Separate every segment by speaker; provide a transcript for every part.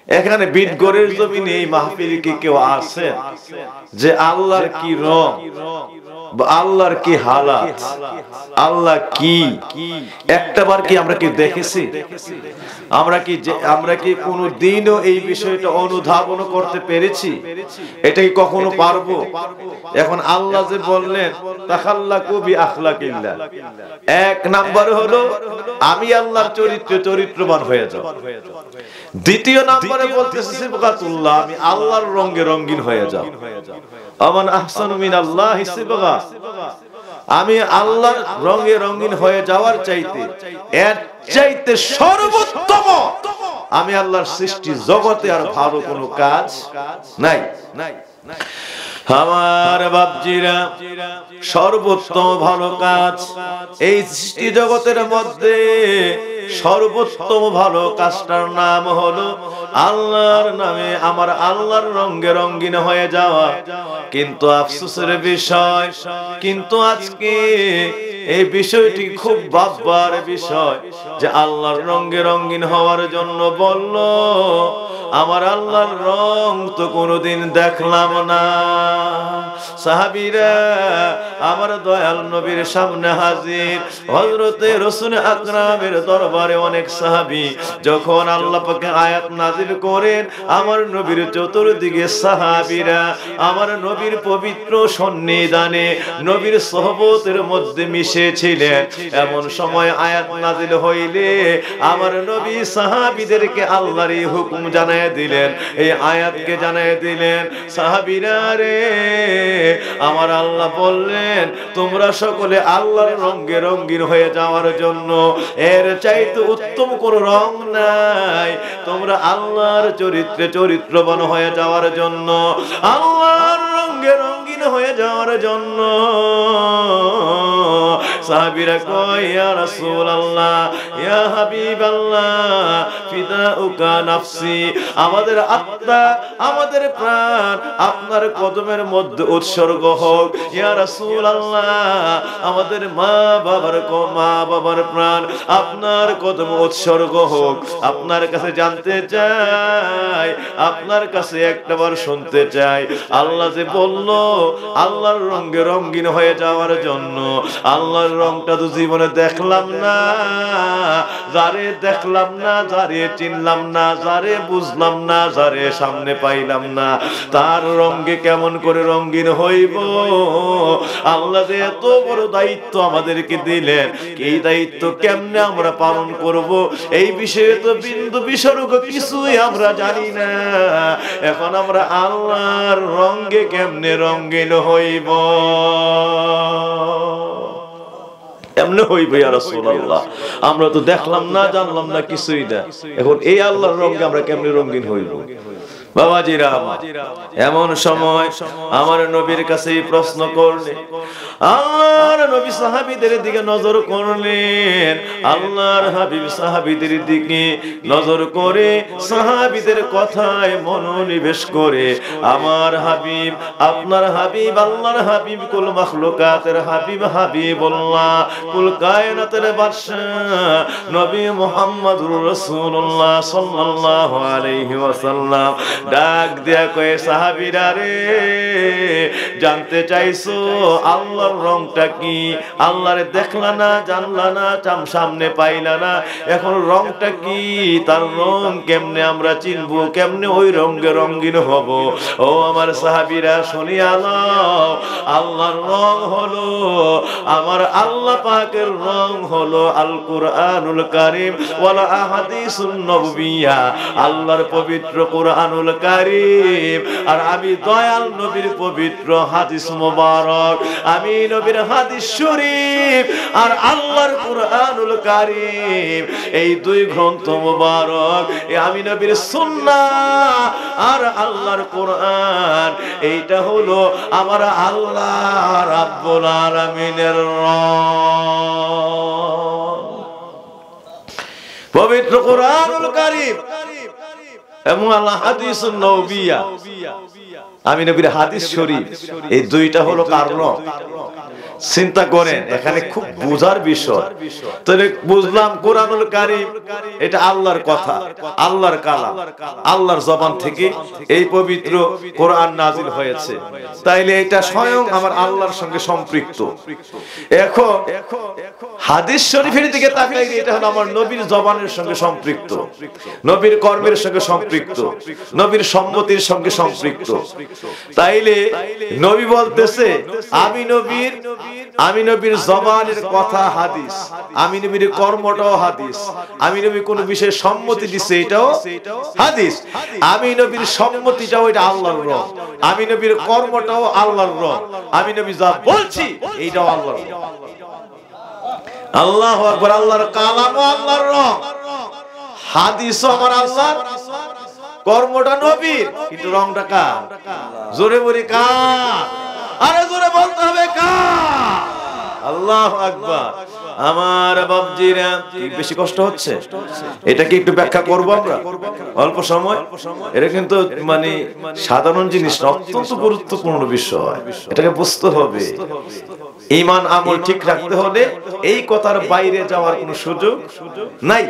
Speaker 1: এখানে বিটগড়ের জমিনে এই মাহফিলে কি কেউ আছে যে আল্লাহর কি রং, আল্লাহর কি হালাত, আল্লাহ কি একটাবার কি আমরা কি দেখেছি? আমরা কি কোনদিনও এই বিষয়টা অনুধাবন করতে পেরেছি? এটা কি কখনো পারবো? এখন আল্লাহ যে বললেন তাখাল্লাকু বি আখলাকিল্লাহ, এক নাম্বার হলো আমি আল্লাহর চরিত্রবান হয়ে যাও। দ্বিতীয় নম্বরে বলতেছে সিবগাতুল্লাহ, আমি আল্লাহর রঙে রঙিন হয়ে যাও। আমান আহসানু মিনাল্লাহি সিবগা, আমি আল্লাহর রঙে রঙিন হয়ে যাওয়ার চাইতে এর চাইতে সর্বোত্তম আমি আল্লাহর সৃষ্টি জগতে আর ভালো কোনো কাজ নাই। আমার বাপজিরা, সর্বোত্তম ভালো কাজ এই সৃষ্টি জগতের মধ্যে সর্বোত্তম ভালো কাজটার নাম হলো আল্লাহর নামে আমার আল্লাহর রঙে রঙিন হয়ে যাওয়া। কিন্তু আফসোসের বিষয়, কিন্তু আজকে এই বিষয়টি খুব ভাববার বিষয় যে আল্লাহর রঙে রঙিন হওয়ার জন্য বলল, আমার আল্লাহর রং তো কোনোদিন দেখলাম না। সাহাবীরা আমার দয়াল নবীর সামনে হাজির, হযরতে রাসূল আকরামের দরবারে অনেক সাহাবী। যখন আল্লাহ পাক আয়াত নাযিল করেন, আমার নবীর চতুর্দিকে সাহাবীরা আমার নবীর পবিত্র সন্নিধানে নবীর সোহবতের মধ্যে মিশেছিলেন। এমন সময় আয়াত নাযিল হইলে আমার নবী সাহাবীদেরকে আল্লাহর এই হুকুম জানায় দিলেন, এই আয়াতকে জানায় দিলেন, সাহাবীরা রে, আমার আল্লাহ বললেন তোমরা সকলে আল্লাহর রঙে রঙিন হয়ে যাওয়ার জন্য এর চাইতে উত্তম কোন রং নাই। তোমরা আল্লাহর চরিত্রে চরিত্রবান হয়ে যাওয়ার জন্য, আল্লাহর রঙে রঙিন হয়ে যাওয়ার জন্য সাহাবীরা কয়, ইয়া রাসূলুল্লাহ, ইয়া হাবিবাল্লাহ, ফিদাউকা নাফসি, আমাদের আত্মা আমাদের প্রাণ আপনার কদমের মধ্যে উৎসর্গ হোক। ইয়া রাসূলুল্লাহ, আমাদের মা বাবার প্রাণ আপনার কদম উৎসর্গ হোক। আপনার কাছে জানতে চাই, আপনার কাছে একটাবার শুনতে চাই, আল্লাহ যে বলল আল্লাহর রঙে রঙিন হয়ে যাওয়ার জন্য, আল্লাহর রংটা তো জীবনে দেখলাম না, যারে দেখলাম না, যারে চিনলাম না, যারে বুঝলাম না, যারে সামনে পাইলাম না, তার রঙে কেমন করে রঙিন হইব? আল্লাহ যে এত বড় দায়িত্ব আমাদেরকে দিলেন, এই দায়িত্ব কেমনে আমরা পালন করব এই বিষয়ে তো বিন্দু বিসর্গ কিছুই আমরা জানি না। এখন আমরা আল্লাহর রঙে কেমনে রঙিন হইব? এমনি হইবে ইয়া রাসূলুল্লাহ, আমরা তো দেখলাম না, জানলাম না, কিছুই না। এখন এই আল্লাহর রঙে আমরা কেমনে রঙিন হইব? বাবাজিরা, এমন সময় আমার নবীর কাছে প্রশ্ন করলেন, আল্লাহর নবী সাহাবীদের দিকে নজর করলেন। আল্লাহর হাবিব সাহাবীদের দিকে নজর করে সাহাবীদের কথায় মনোনিবেশ করে, আমার হাবিব, আপনার হাবিব, আল্লাহর হাবিব, কুল মাখলুকাতের হাবিব, হাবিবুল্লাহ, কুল কায়নাতের বাদশা নবী মুহাম্মদুর রাসূলুল্লাহ সাল্লাল্লাহু আলাইহি ওয়াসাল্লাম ডাক দিয়া কয়ে, সাহাবীরা রে, জানতে চাইছো আল্লাহর রংটা কি? আল্লাহরে দেখলা না, জানলা না, সামনে পাইলা না, এখন রংটা কি? তার রং কেমনে আমরা চিনবো? কেমনে ওই রঙে রঙিন হব? ও আমার সাহাবীরা, শুনিয়া নাও, আল্লাহর রং হলো, আমার আল্লাহ পাকের রং হলো আল কুরআনুল কারীম ওয়াল আহাদিসুন নববিয়্যা, আল্লাহর পবিত্র কুরআনুল কারীম, আর আমি দয়াল নবীর পবিত্র হাদিস মুবারক, আমি নবীর হাদিস শরীফ আর আল্লাহর কুরআনুল কারীম, এই দুই গ্রন্থ মুবারক, আমি নবীর সুন্নাহ আর আল্লাহর কুরআন, এইটা হলো আমার আল্লাহ রাব্বুল আলামিনের রং। পবিত্র কুরআনুল কারীম এবং আল্লাহ হাদিসুন নববিয়্যা, আমি নবীর হাদিস শরীফ, এই দুইটা হলো কার রং? চিন্তা করেন, এখানে খুব বোঝার বিষয়। তাহলে বুঝলাম কোরআনুল কারীম এটা আল্লাহর কথা, আল্লাহর কালাম, আল্লাহর জবান থেকে এই পবিত্র কোরআন নাজিল হয়েছে, তাইলে এটা স্বয়ং আমার আল্লাহর সঙ্গে সম্পৃক্ত। এখন হাদিস শরীফের দিকে তাকাইলে এটা হলো আমার নবীর জবানের সঙ্গে সম্পৃক্ত, নবীর কর্মের সঙ্গে সম্পৃক্ত, নবীর সম্মতির সঙ্গে সম্পৃক্ত। তাইলে নবী বলতেছে আমি নবীর জবানের কথা হাদিস, আমি নবীর কর্মটাও হাদিস, আমি নবী কোন বিষয়ে সম্মতি দিছে এটাও হাদিস, আমি নবীর সম্মতিটাও এটা আল্লাহর রং, আমি নবীর কর্মটাও আল্লাহর রং, আমি নবী যা বলছি এইটাও আল্লাহর রং। আল্লাহু আকবার। আল্লাহর কালামও আল্লাহর রং, হাদিসও আমার আল্লাহর, কর্মটা নবীর, কিন্তু রংটা কার? জোরে বলি কার? আরে জোরে বলতে হবে কার? আল্লাহু আকবার। আমার বাবজিরা, কি বেশি কষ্ট হচ্ছে? এটা কি একটু ব্যাখ্যা করব আমরা অল্প সময়? এটা কিন্তু মানে সাধারণ জিনিস না, অত্যন্ত গুরুত্বপূর্ণ বিষয়, এটাকে বুঝতে হবে। ঈমান আমল ঠিক রাখতে হলে এই কথার বাইরে যাওয়ার কোনো সুযোগ নাই।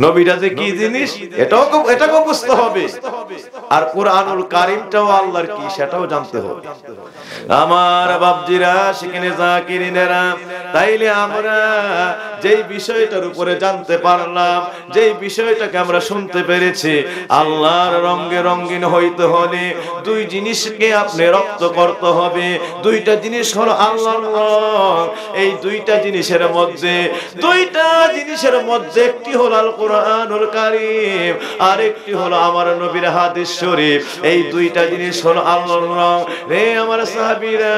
Speaker 1: নবীরা যে কি জিনিস এটাও বুঝতে হবে, আর কোরআনুল কারীমটাও আল্লাহর কি সেটাও জানতে হবে। আমার বাবজিরা, সেখানে জাকিরিনেরা, তাইলে আমরা যেই বিষয়টার উপরে জানতে পারলাম, যেই বিষয়টাকে আমরা শুনতে পেরেছি, আল্লাহর রঙে রঙিন হইতে হলে দুই জিনিসকে আপনি রপ্ত করতে হবে। দুইটা জিনিস হলো আল্লাহর রং। এই দুইটা জিনিসের মধ্যে একটি হলো আল কোরআনুল কারীম, আর একটি হলো আমার নবীর হাদিস শরীফ। এই দুইটা জিনিস হলো আল্লাহর রং। রে আমার সাহাবীরা,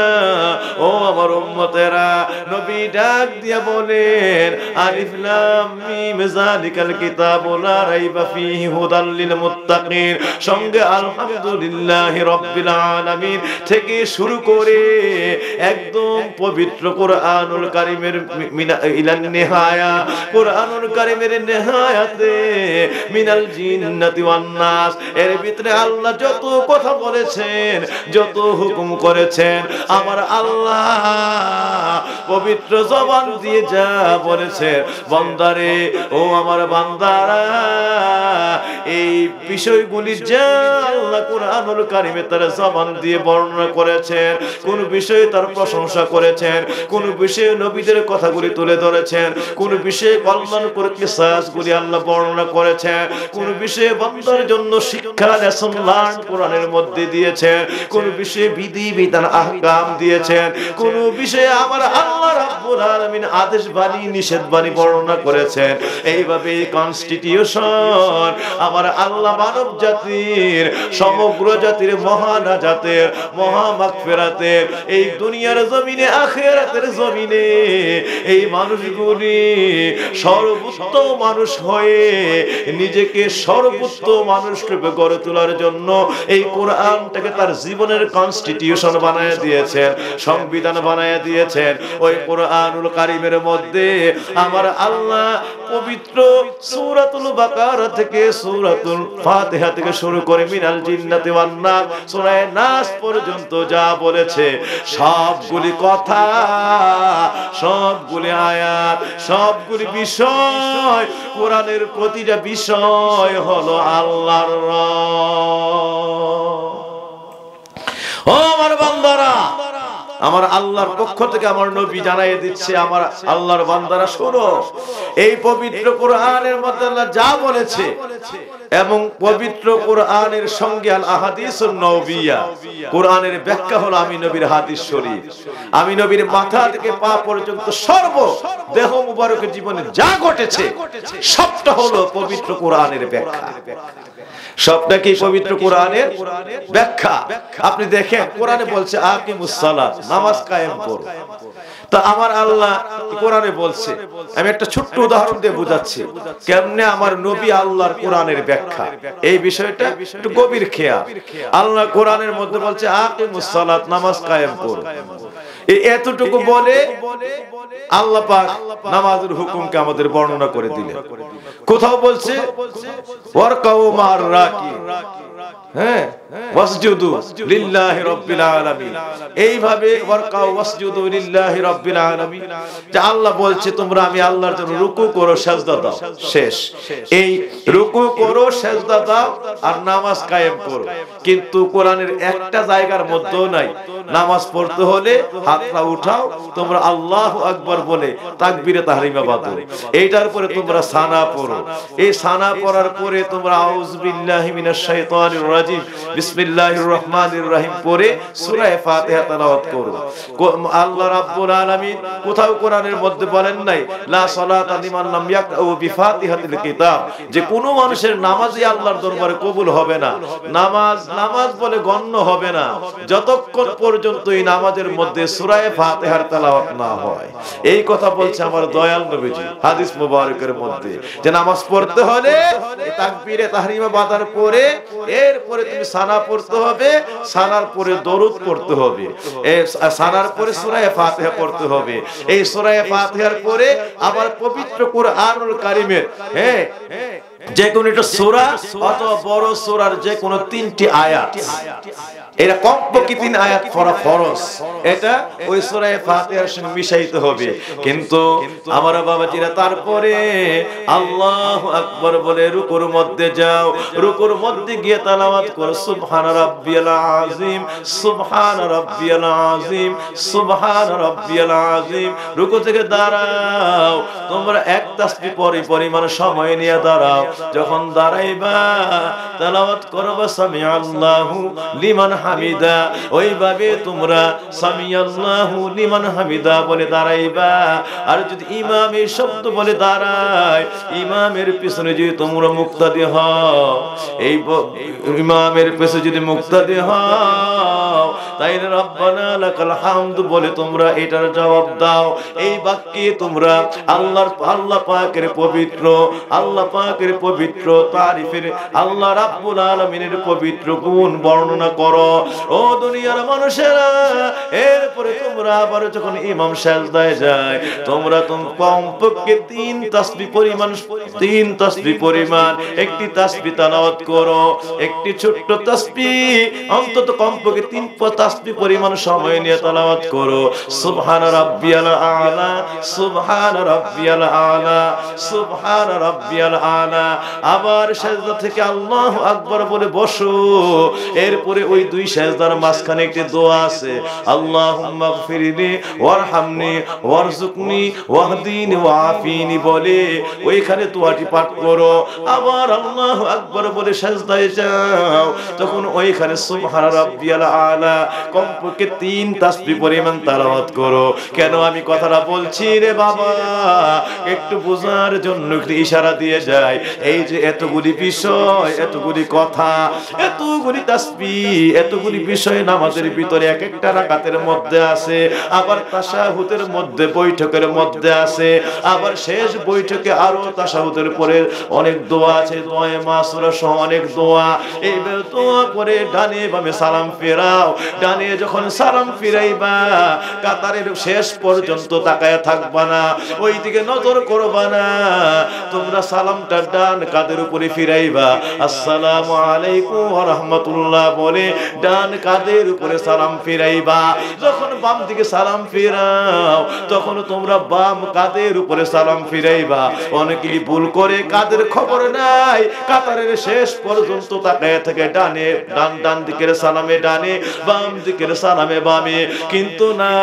Speaker 1: ও আমার উম্মতেরা, নবী ডাক দিয়া বলেন, আলিফ লাম মিম যালিকাল কিতাবু লা রাইবা ফীহি হুদাল লিল মুত্তাকিন, সঙ্গে আলহামদুলিল্লাহি রাব্বিল আলামিন থেকে শুরু করে একদম পবিত্র কোরআনুল কারীমের ইলান নিহায়া, কোরআনুল কারীমের নিহায়াতে মিনাল জিন্নাতি ওয়ান নাস, এর ভিতরে আল্লাহ যত কথা বলেছেন, যত হুকুম করেছেন, আমার আল্লাহ পবিত্র জবান দিয়ে যা বলেছেন, বান্দারে, ও আমার বান্দারা, এই বিষয়গুলি যা আল্লাহ কোরআনুল কারীমে তার জবান দিয়ে বর্ণনা করেছেন, কোন বিষয়ে তার প্রশংসা করেছেন, কোন বিষয়ে নবীদের কথাগুলি তুলে ধরেছেন, কোন বিষয়ে কল্যাণকর কিসাসগুলি আল্লাহ বর্ণনা করেছেন, কোন বিষয়ে বান্দার জন্য শিক্ষা লেসন লার্ন কোরআনের মধ্যে দিয়েছেন, কোন বিষয়ে বিধি বিধান আহকাম দিয়েছেন, কোন বিষয়ে আমার আল্লাহ রাব্বুল আলামিন আদেশ বাণী নিষেধ বাণী বর্ণনা করেছেন। এইভাবে কনস্টিটিউশন আমার আল্লাহ মানব জাতির, সমগ্র জাতির মহানাজাতের, মহামাগফিরাতের, এই দুনিয়ার জমিনে আখিরাতের জমিনে এই মানুষগুলি সর্বোত্তম মানুষ হয়ে নিজেকে সর্বোত্তম মানুষ রূপে গড়ে তোলার জন্য এই কোরআনটাকে তার জীবনের কনস্টিটিউশন বানায় দিয়েছেন, সংবিধান বানায় দিয়েছেন। ওই কোরআনুল কারীমের মধ্যে আমার আল্লাহ পবিত্র সূরাতুল বাকারা থেকে সূরাতুল ফাতিহা থেকে শুরু করে মিনাল জিন্নাতি ওয়ান নাস, সূরা নাস পর্যন্ত যা বলেছে, সবগুলি কথা, সবগুলি আয়াত, সবগুলি বিষয়, কোরআনের প্রতিটা বিষয় হলো আল্লাহর রং। ও আমার বান্দারা, আমার আল্লাহর পক্ষ থেকে আমার নবী জানাইয়ে দিচ্ছে, আমার আল্লাহর বান্দারা শোনো, এই পবিত্র কোরআনের মধ্যে আল্লাহ যা বলেছে, এবং পবিত্র কোরআনের সঙ্গে আল আহাদিসুন নববিয়া, কোরআনের ব্যাখ্যা হলো আমি নবীর হাদিস শরীফ। আমি নবীর মাথা থেকে পা পর্যন্ত সর্ব দেহ মুবারকের জীবনে যা ঘটেছে সবটা হলো পবিত্র কোরআনের ব্যাখ্যা। সবটা কি পবিত্র কোরআনের ব্যাখ্যা। আপনি দেখেন কোরআনে বলছে আকিমুস সালাত, নামাজ কায়েম করো। তা আমার আল্লাহ কোরআনে বলছে, আমি একটা ছোট্ট উদাহরণ দিয়ে বুঝাচ্ছি কেমনে আমার নবী আল্লাহর কোরআনের ব্যাখ্যা, এই বিষয়টা একটু গভীর খেয়াল। আল্লাহ কোরআনের মধ্যে বলছে আকিমুস সালাত, নামাজ কায়েম করো। এতটুকু বলে আল্লাহ পাক নামাজের হুকুমকে আমাদের বর্ণনা করে দিলেন। কোথাও বলছে ওয়ারকাউ মার রাকি, হ্যাঁ, ওয়াসজুদু লিল্লাহি রাব্বিল আলামিন, এইভাবে ওয়ারকাউ ওয়াসজুদু লিল্লাহি রাব্বিল আলামিন, যে আল্লাহ বলছে তোমরা আমি আল্লাহর জন্য রুকু করো সিজদা দাও, শেষ। এই রুকু করো সিজদা দাও আর নামাজ কায়েম করো, কিন্তু কোরআনের একটা জায়গার মধ্যেও নাই নামাজ পড়তে হলে হাতটা উঠাও তোমরা আল্লাহু আকবার বলে তাকবীরে তাহরিমা বাঁধো, এইটার পরে তোমরা সানা পড়ো, এই সানা পড়ার পরে তোমরা আউযু বিল্লাহি মিনাশ শাইতানির রাজিম বিসমিল্লাহির রহমানির রহিম পড়ে সূরা ফাতিহা তেলাওয়াত করো। আল্লাহ রাব্বুল আলামিন কোথাও কোরআনের মধ্যে বলেন নাই লা সালাতা লিমান লাম ইয়াকউ বিফাতিহাতিল কিতাব, যে কোনো মানুষের নামাজই আল্লাহর দরবারে কবুল হবে না, নামাজ বলে গণ্য হবে না যতক্ষণ পর্যন্ত এই নামাজের মধ্যে সূরা ফাতিহার তেলাওয়াত না হয়। এই কথা বলছে আমার দয়াল নবীজি হাদিস মুবারকের মধ্যে, যে নামাজ পড়তে হলে তাকবীরে তাহরিমা বাঁধার পরে এরপরে তুমি সানা পড়তে হবে, সানার পরে দরুদ পড়তে হবে, এই সানার পরে সূরা ফাতিহা পড়তে হবে, এই সূরা ফাতিহার পরে আবার পবিত্র কুরআনুল কারীমের যে কোন একটা সূরা অথবা বড় সূরার যে কোন 3টি আয়াত, এরা কমপক্ষে 3 আয়াত পড়া ফরজ, এটা ওই সূরা ফাতিহার সঙ্গে মিশাইতে হবে। কিন্তু আমার বাবাজিরা তারপরে আল্লাহু আকবার বলে রুকুর মধ্যে যাও, রুকুর মধ্যে গিয়ে তেলাওয়াত করো সুবহান রাব্বিয়াল আযীম, সুবহান রাব্বিয়াল আযীম, সুবহান রাব্বিয়াল আযীম। রুকু থেকে দাঁড়াও, তোমরা এক তাসবিহ পরিমাণ সময় নিয়ে দাঁড়াও, যখন দাঁড়াইবা তেলাওয়াত করবা সামিআল্লাহু লিমান হামিদা, ওইভাবে তোমরা সামিআল্লাহু লিমান হামিদা বলে দাঁড়াইবা। আর যদি ইমাম এই শব্দ বলে দাঁড়ায়, ইমামের পিছনে যদি তোমরা মুক্তাদি হও, এই ইমামের পিছনে যদি মুক্তাদি হও, তাইলে রব্বানা লাকাল হামদ বলে তোমরা এটার জবাব দাও। এই বাক্যে তোমরা আল্লাহ পাকের পবিত্র, আল্লাহ পাকের পবিত্র তারিফের, আল্লাহ রাব্বুল আলামিনের পবিত্র গুণ বর্ণনা করো। ও দুনিয়ার মানুষেরা, এরপরে তোমরা আবার যখন ইমাম সিজদায় যায়, তোমরা কমপক্ষে 3 তাসবিহ পরিমাণ একটি তাসবিহ তেলাওয়াত করো, একটি ছোট্ট তাসবিহ অন্তত কমপক্ষে 3 তাসবিহ পরিমাণ সময় নিয়ে তেলাওয়াত করো সুবহান রাব্বিয়াল আলা, সুবহান রাব্বিয়াল আলা, সুবহান রাব্বিয়াল আলা। আবার সিজদা থেকে আল্লাহু আকবার বলে বসো, এরপরে ওই 2 সিজদার মাঝখানে একটি দোয়া আছে, আল্লাহুম্মা গফিরলি ওয়ারহামনি ওয়ারযুকনি ওয়াহদিনি ওয়াআফিনি বলে ওইখানে দোয়াটি পাঠ করো। আবার আল্লাহু আকবার বলে সিজদায় যাও, তখন ওইখানে সুবহান রাব্বিয়াল আলা কমপক্ষে 3 তাসবিহ পরিমাণ তেলাওয়াত করো। কেন আমি কথাটা বলছি রে বাবা, একটু বোঝার জন্য একটু ইশারা দিয়ে যায়। এই যে এতগুলি বিষয়, এতগুলি কথা, এতগুলি তাসবিহ, এতগুলি বিষয় নামাজের ভিতরে এক একটা রাকাতের মধ্যে আছে, আবার তাশাহুদের মধ্যে বৈঠকের মধ্যে আছে, আবার শেষ বৈঠকে আরো তাশাহুদের পরে অনেক দোয়া আছে, দোয়া মাসুরা সহ অনেক দোয়া। এই দোয়া করে ডানে বামে সালাম ফেরাও, ডানে যখন সালাম ফিরাইবা কাতারের শেষ পর্যন্ত তাকায়া থাকবা না, ওই দিকে নজর করবা না, তোমরা সালামটা ডান কাঁধের উপরে ফিরাইবা, আসসালামু আলাইকুম ওয়া রাহমাতুল্লাহ বলে ডান কাঁধের উপরে সালাম ফিরাইবা। যখন বাম দিকে সালাম ফিরাও, তখন তোমরা বাম কাঁধের উপরে সালাম ফিরাইবা। অনেকেই ভুল করে কাঁধের খবর নাই, কাতারের শেষ পর্যন্ত তাকায়া থাকে ডানে, ডান দিকের সালামে ডানে, বাম দিকের সালামে বামে, কিন্তু না,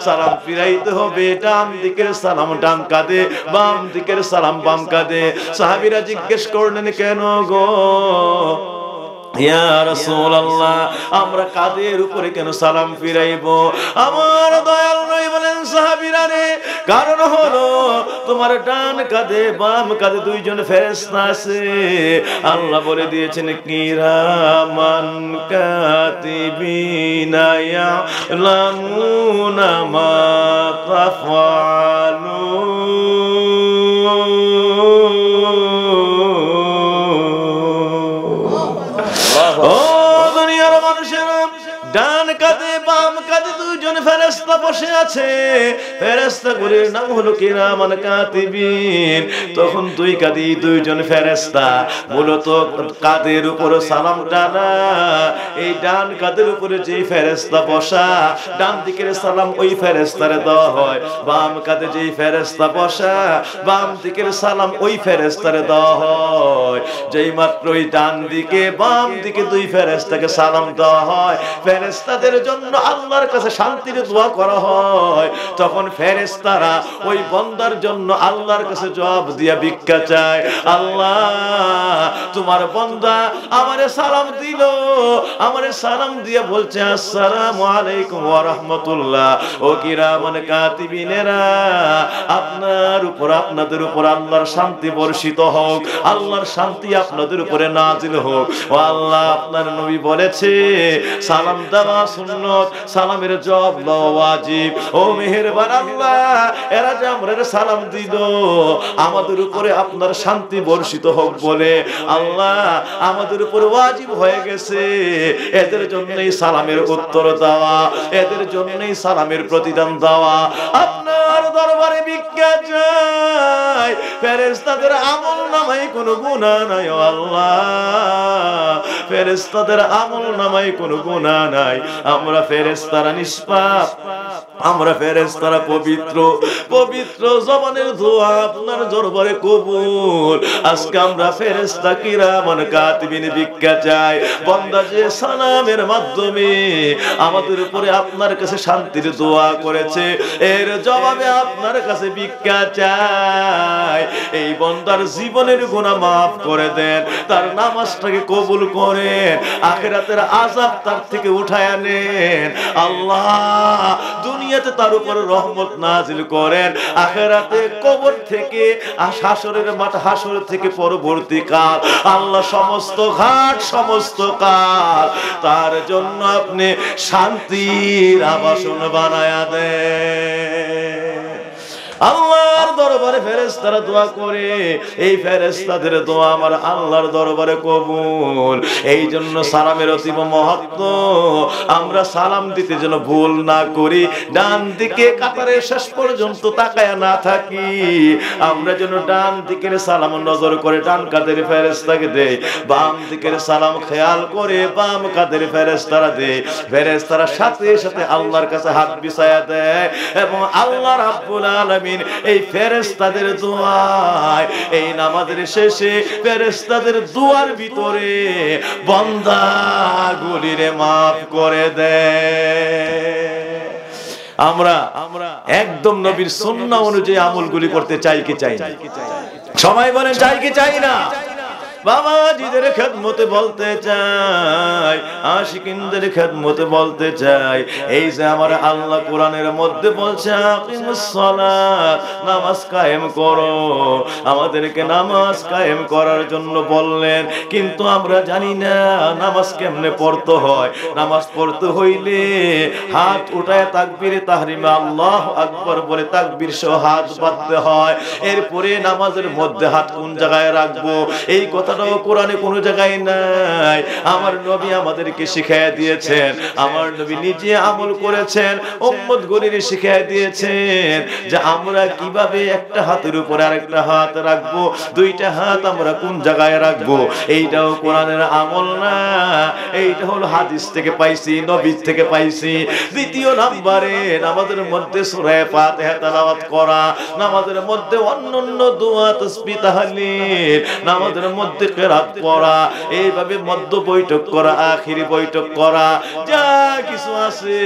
Speaker 1: সালাম ফিরাইতে হবে ডান দিকের সালাম ডান কাঁধে, বাম দিকের সালাম বাম কাঁধে। সাহাবীরা জিজ্ঞেস করলেন, কেন গো ইয়া রাসূলুল্লাহ, আমরা কাঁধের উপরে কেন সালাম ফিরাইবো? আমার দয়াল নবী বলেন, সাহাবীরা রে, কারণ হলো তোমার ডান কাঁধে বাম কাঁধে 2 জন ফেরেশতা আছে। আল্লাহ বলে দিয়েছেন, কিরামান কাতিবিনা ইয়ালামুনা মা তাফআলুন। ও দুনিয়ার মানুষেরা, ডান কাঁধে বাম কাঁধে দুইজন ফেরেশতা বসে আছে, ফেরেশতাগুলোর নাম হলো কিরামান কাতিবিন। তখন দুইজন ফেরেশতা মূলত কাদের উপর সালাম টানা, এই ডান কাদের উপরে যে ফেরেশতা বসা ডান দিকের সালাম ওই ফেরেশতারে দেওয়া হয়, বাম কাঁধে যেই ফেরেশতা বসা বাম দিকের সালাম ওই ফেরেশতারে দেওয়া হয়। যেই মাত্রই ডান দিকে বাম দিকে দুই ফেরেশতাকে সালাম দেওয়া হয়, ফেরেশতাদের জন্য আল্লাহর কাছে শান্তির দোয়া করা হয়। তখন ফেরেশতারা ওই বান্দার জন্য আল্লাহর কাছে জবাব দিয়া ভিক্ষা চায়, আল্লাহ তোমার বান্দা আমারে সালাম দিল, আমারে সালাম দিয়া বলছে আসসালামু আলাইকুম ওয়া রাহমাতুল্লাহ। ও কিরামান কাতিবিনেরা, আপনার উপর আপনাদের উপর আল্লাহর শান্তি বর্ষিত হোক, আল্লাহর শান্তি আপনাদের উপরে নাজিল হোক। ও আল্লাহ, আপনার নবী বলেছে সালাম দেওয়া সুন্নত, সালামের জবাব দেওয়া ওয়াজিব। ও মেহেরবান আল্লাহ, এরা যে আমাদের সালাম দিল আমাদের উপরে আপনার শান্তি বর্ষিত হোক বলে আল্লাহ আমাদের উপরে ওয়াজিব হয়ে গেছে, এদের জন্যই সালামের উত্তর দেওয়া, এদের জন্যই সালামের প্রতিদান দেওয়া। আপনার দরবারে ভিক্ষা চাই, ফেরেশতাদের আমল নামায় কোনো গুনাহ নাই ও আল্লাহ, ফেরেশতাদের আমল নামায় কোনো গুনাহ নাই। আমরা ফেরেশতারা নিষ্পাপ, আমরা ফেরেশতারা পবিত্র, পবিত্র জবানের দোয়া আপনার দরবারে কবুল। আজকে আমরা ফেরেশতা কিরামান কাতিবিন ভিক্ষা চাই, বান্দা যে সালামের মাধ্যমে আমাদের উপরে আপনার কাছে শান্তির দোয়া করেছে, এর জবাবে আপনার কাছে ভিক্ষা চাই। এই বান্দার জীবনের গুনাহ মাফ করে দেন, তার নামাজটাকে কবুল করেন, আখিরাতের আযাব তার থেকে উঠায় নেন। আল্লাহ দুনিয়াতে তার উপর রহমত নাজিল করেন, আখিরাতে কবর থেকে হাসরের মাঠ, হাসর থেকে পরবর্তী কাল আল্লাহ সমস্ত ঘাট সমস্ত কাল তার জন্য আপনি শান্তির আবাসন বানায়া দেন। আল্লাহর দরবারে ফেরেশতারা দোয়া করে, এই ফেরেশতাদের দোয়া আমার আল্লাহর দরবারে কবুল। এই জন্য সালামের অতীব মহত্ব, আমরা সালাম দিতে যেন ভুল না করি, ডান দিকে কাতারের শেষ পর্যন্ত তাকায়া না থাকি, আমরা যেন ডান দিকের সালাম নজর করে ডান কাদের ফেরেশতাকে দেই, বাম দিকের সালাম খেয়াল করে বাম কাদের ফেরেশতারা দেই। ফেরেশতারা সাথে সাথে আল্লাহর কাছে হাত বিছায়া দেয় এবং আল্লাহ রাব্বুল আলামিন এই ফেরেশতাদের দোয়ায়, এই নামাজের শেষে ফেরেশতাদের দোয়ার ভিতরে বান্দাগুলিরে মাফ করে দেয়। আমরা একদম নবীর সুন্নাহ অনুযায়ী আমলগুলি করতে চাই কি চাই না? সবাই বলেন চাই কি চাই না? বাবাজিদের খেদমতে বলতে চাই, আশিকিনদের খেদমতে বলতে চাই, এই যে আমার আল্লাহ কোরআনের মধ্যে বলছে আকিমুস সালাত, নামাজ কায়েম করো, আমাদেরকে নামাজ কায়েম করার জন্য বললেন, কিন্তু আমরা জানি না নামাজ কেমনে পড়তে হয়। নামাজ পড়তে হইলে হাত উঠায় তাকবীরে তাহরিমে আল্লাহু আকবার বলে তাকবীর সহ হাত বাঁধতে হয়। এরপরে নামাজের মধ্যে হাত কোন জায়গায় রাখবো এই কথা কোরআনে কোনো জায়গায় নাই। আমার নবী আমাদেরকে শিখিয়ে দিয়েছেন, আমার নবী নিজে আমল করেছেন, উম্মত গরিরে শিখিয়ে দিয়েছেন যে আমরা কিভাবে একটা হাতের উপরে আরেকটা হাত রাখবো, দুইটা হাত আমরা কোন জায়গায় রাখবো। এইটাও কোরআনের আমল না, এইটা হলো হাদিস থেকে পাইছি, নবীর থেকে পাইছি। দ্বিতীয় নম্বরে নামাজের মধ্যে সূরা ফাতিহা তেলাওয়াত করা, নামাজের মধ্যে অন্যান্য দোয়া তাসবিহ তাহলিল, নামাজের মধ্যে কেরাত পড়া, এইভাবে মধ্য বৈঠক করা, আখিরি বৈঠক করা, যা কিছু আছে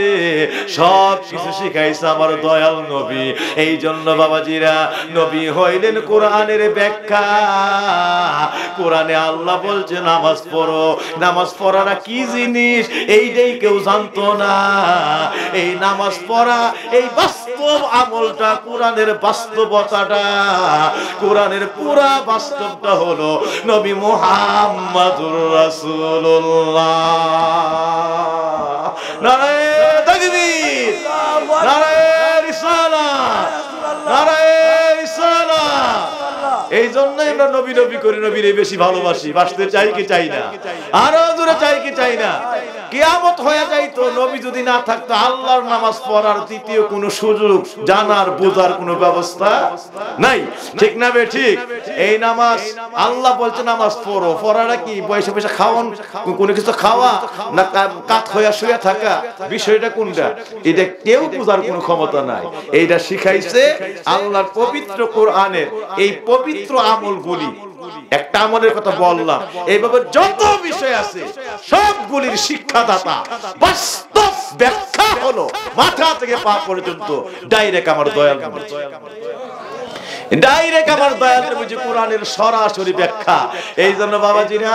Speaker 1: সব কিছু শিখাইছে আমার দয়াল নবী। এই জন্য বাবাজিরা, নবী হইলেন কোরআনের ব্যাখ্যা। কোরআনে আল্লাহ বলছে নামাজ পড়ো, নামাজ পড়াটা কি জিনিস এইটাই কেউ জানতো না। এই নামাজ পড়া, এই বাস্তব আমলটা, কোরআনের বাস্তবতাটা, কোরআনের পুরা বাস্তবটা হলো নবী মুহাম্মাদুর রাসূলুল্লাহ। নারায়ে তাকবীর, নারায়ে রিসালাত, নারায়ে রিসালাত। এই জন্যই জন্য নবী নবী করে নবীরে বেশি ভালোবাসি, বাসতে চাই কি চাই না, আরো জোরে চাই কি চাই না। কিয়ামত হয়ে যাইতো, নবী যদি না থাকতো, আল্লাহর নামাজ পড়ার দ্বিতীয় কোনো সুযোগ জানার বোঝার কোনো ব্যবস্থা নাই, ঠিক না বে ঠিক? এই নামাজ আল্লাহ বলছে নামাজ পড়ো, পড়াটা কি বয়সে বয়সে খাওয়ান, কোনো কিছু খাওয়া না কাত হইয়া শুয়ে থাকা, বিষয়টা কোনটা এটা কেউ বোঝার কোনো ক্ষমতা নাই। এইটা শিখাইছে আল্লাহর পবিত্র কোরআনের এই পবিত্র আমলগুলি। একটা আমলের কথা বললাম, এইভাবে যত বিষয় আছে সবগুলির শিক্ষাদাতা বাস্তব ব্যাখ্যা হলো মাথা থেকে পা পর্যন্ত ডাইরেক্ট আমার দয়াল নবী, ডাইরেক্ট আমার দয়াল নবী কোরআনের সরাসরি ব্যাখ্যা। এই জন্য বাবাজিরা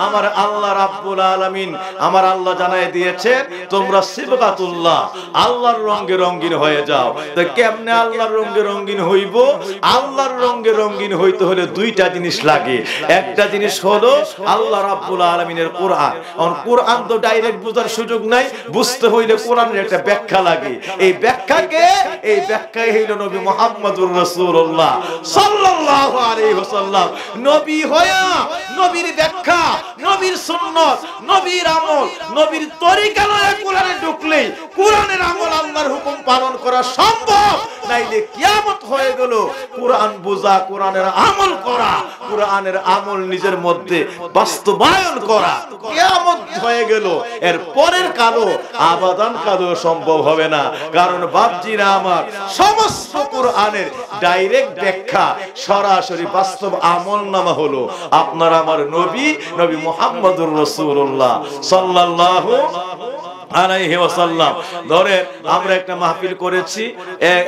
Speaker 1: আমার আল্লাহ রাব্বুল আলামিন, আমার আল্লাহ জানায় দিয়েছে তোমরা সিবগাতুল্লাহ, আল্লাহর রঙে রঙিন হয়ে যাও। তো কেমনে আল্লাহর রঙে রঙিন হইব? আল্লাহর রঙে রঙিন হইতে হলে দুইটা জিনিস লাগে। একটা জিনিস হলো আল্লাহ রাব্বুল আলামিনের কোরআন। কোরআন তো ডাইরেক্ট বোঝার সুযোগ নাই, বুঝতে হইলে কোরআনের একটা ব্যাখ্যা লাগে। এই ব্যাখ্যাই হইল নবী মুহাম্মদুর রাসূলুল্লাহ সাল্লাল্লাহু আলাইহি ওয়াসাল্লাম। নবী হয়া নবীর ব্যাখ্যা, নবীর সুন্নাত, নবীর আমল, নবীর তরিকা লয়ে কোরআনে ঢুকলে কোরআনের আমল, আল্লাহর হুকুম পালন করা সম্ভব। নাইলে কিয়ামত হয়ে গেল কোরআন বোঝা, কোরআনের আমল করা, কোরআনের আমল নিজের মধ্যে বাস্তবায়ন করা, কিয়ামত হয়ে গেল। এর পরের কালো আবাদান কালো সম্ভব হবে না। কারণ বাপজিরা আমার, সমস্ত কোরআনের ডাইরেক্ট ব্যাখ্যা সরাসরি বাস্তব আমল নামা হলো আপনার আমার নবী মুহাম্মদুর রাসূলুল্লাহ সাল্লাল্লাহু আলাইহি ওয়াসাল্লাম। ধরে আমরা একটা মাহফিল করেছি,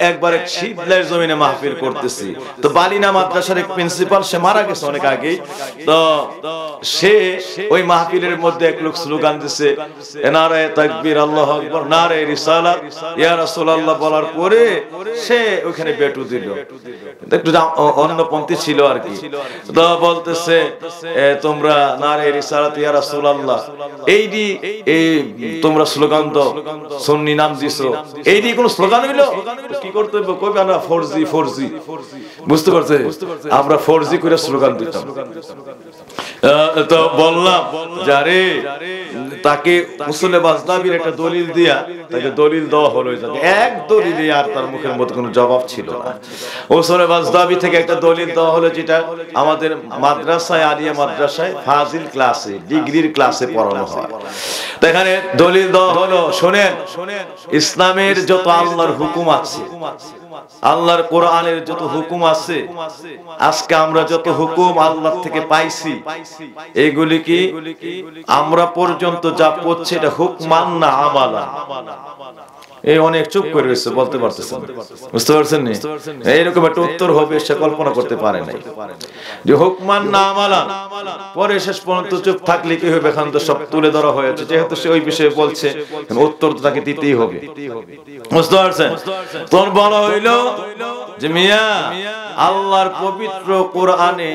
Speaker 1: একবারে শীতলের জমিনে মাহফিল করতেছি। তো বালিনা মাদ্রাসার এক প্রিন্সিপাল, সে মারা গেছে অনেক আগেই। তো সে ওই মাহফিলের মধ্যে এক লোক স্লোগান দিছে, নারায়ে তাকবীর, আল্লাহু আকবার, নারায়ে রিসালাত, ইয়া রাসূলুল্লাহ বলার পরে সে ওখানে বেটু দিল। একটু অন্যপন্থী ছিল আর কি। তো বলতেছে তোমরা নারায়ে রিসালাত, ইয়া রাসূলুল্লাহ, এই তোমরা স্লোগান তো সুন্নি নাম দিছো, এইটি কোন স্লোগান হইল? কি করতে হবে? কইবা না ফরজি, বুঝতে পারছে? আমরা ফরজি করে স্লোগান দিতাম। তো বললাম যারে তাকে উসুলে বাজদাবির একটা দলিল দিয়া, তাকে দলিল দেওয়া হলো, এক দলিলে আর তার মুখের মধ্যে কোনো জবাব ছিল না। উসুলে বাজদাবি থেকে একটা দলিল দেওয়া হলো, যেটা আমাদের মাদ্রাসায়, আলিয়া মাদ্রাসায় ফাজিল ক্লাসে, ডিগ্রির ক্লাসে পড়ানো হয়। তো এখানে দলিল দেওয়া হলো, শোনেন, ইসলামের যত আল্লাহর হুকুম আছে, আল্লাহর কোরআনের যত হুকুম আছে, আজকে আমরা যত হুকুম আল্লাহ থেকে পাইছি, এগুলি কি আমরা পর্যন্ত যা পড়ছে এটা হুকমান না আমালা? এই অনেক চুপ করে রয়েছে, বলতে পারতেছেন, বুঝতে পারছেন নি? এইরকম একটা উত্তর হবে সে কল্পনা করতে পারে নাই যে হুকমান না আমালা। পরে শেষ পর্যন্ত চুপ থাকলে কি হবে? এখন তো সব তুলে ধরা হয়েছে, যেহেতু সে ওই বিষয়ে বলছে, উত্তর তো তাকে দিতেই হবে, বুঝতে পারছেন? তোর বলা হইল যে মিয়া, আল্লাহর পবিত্র কোরআনে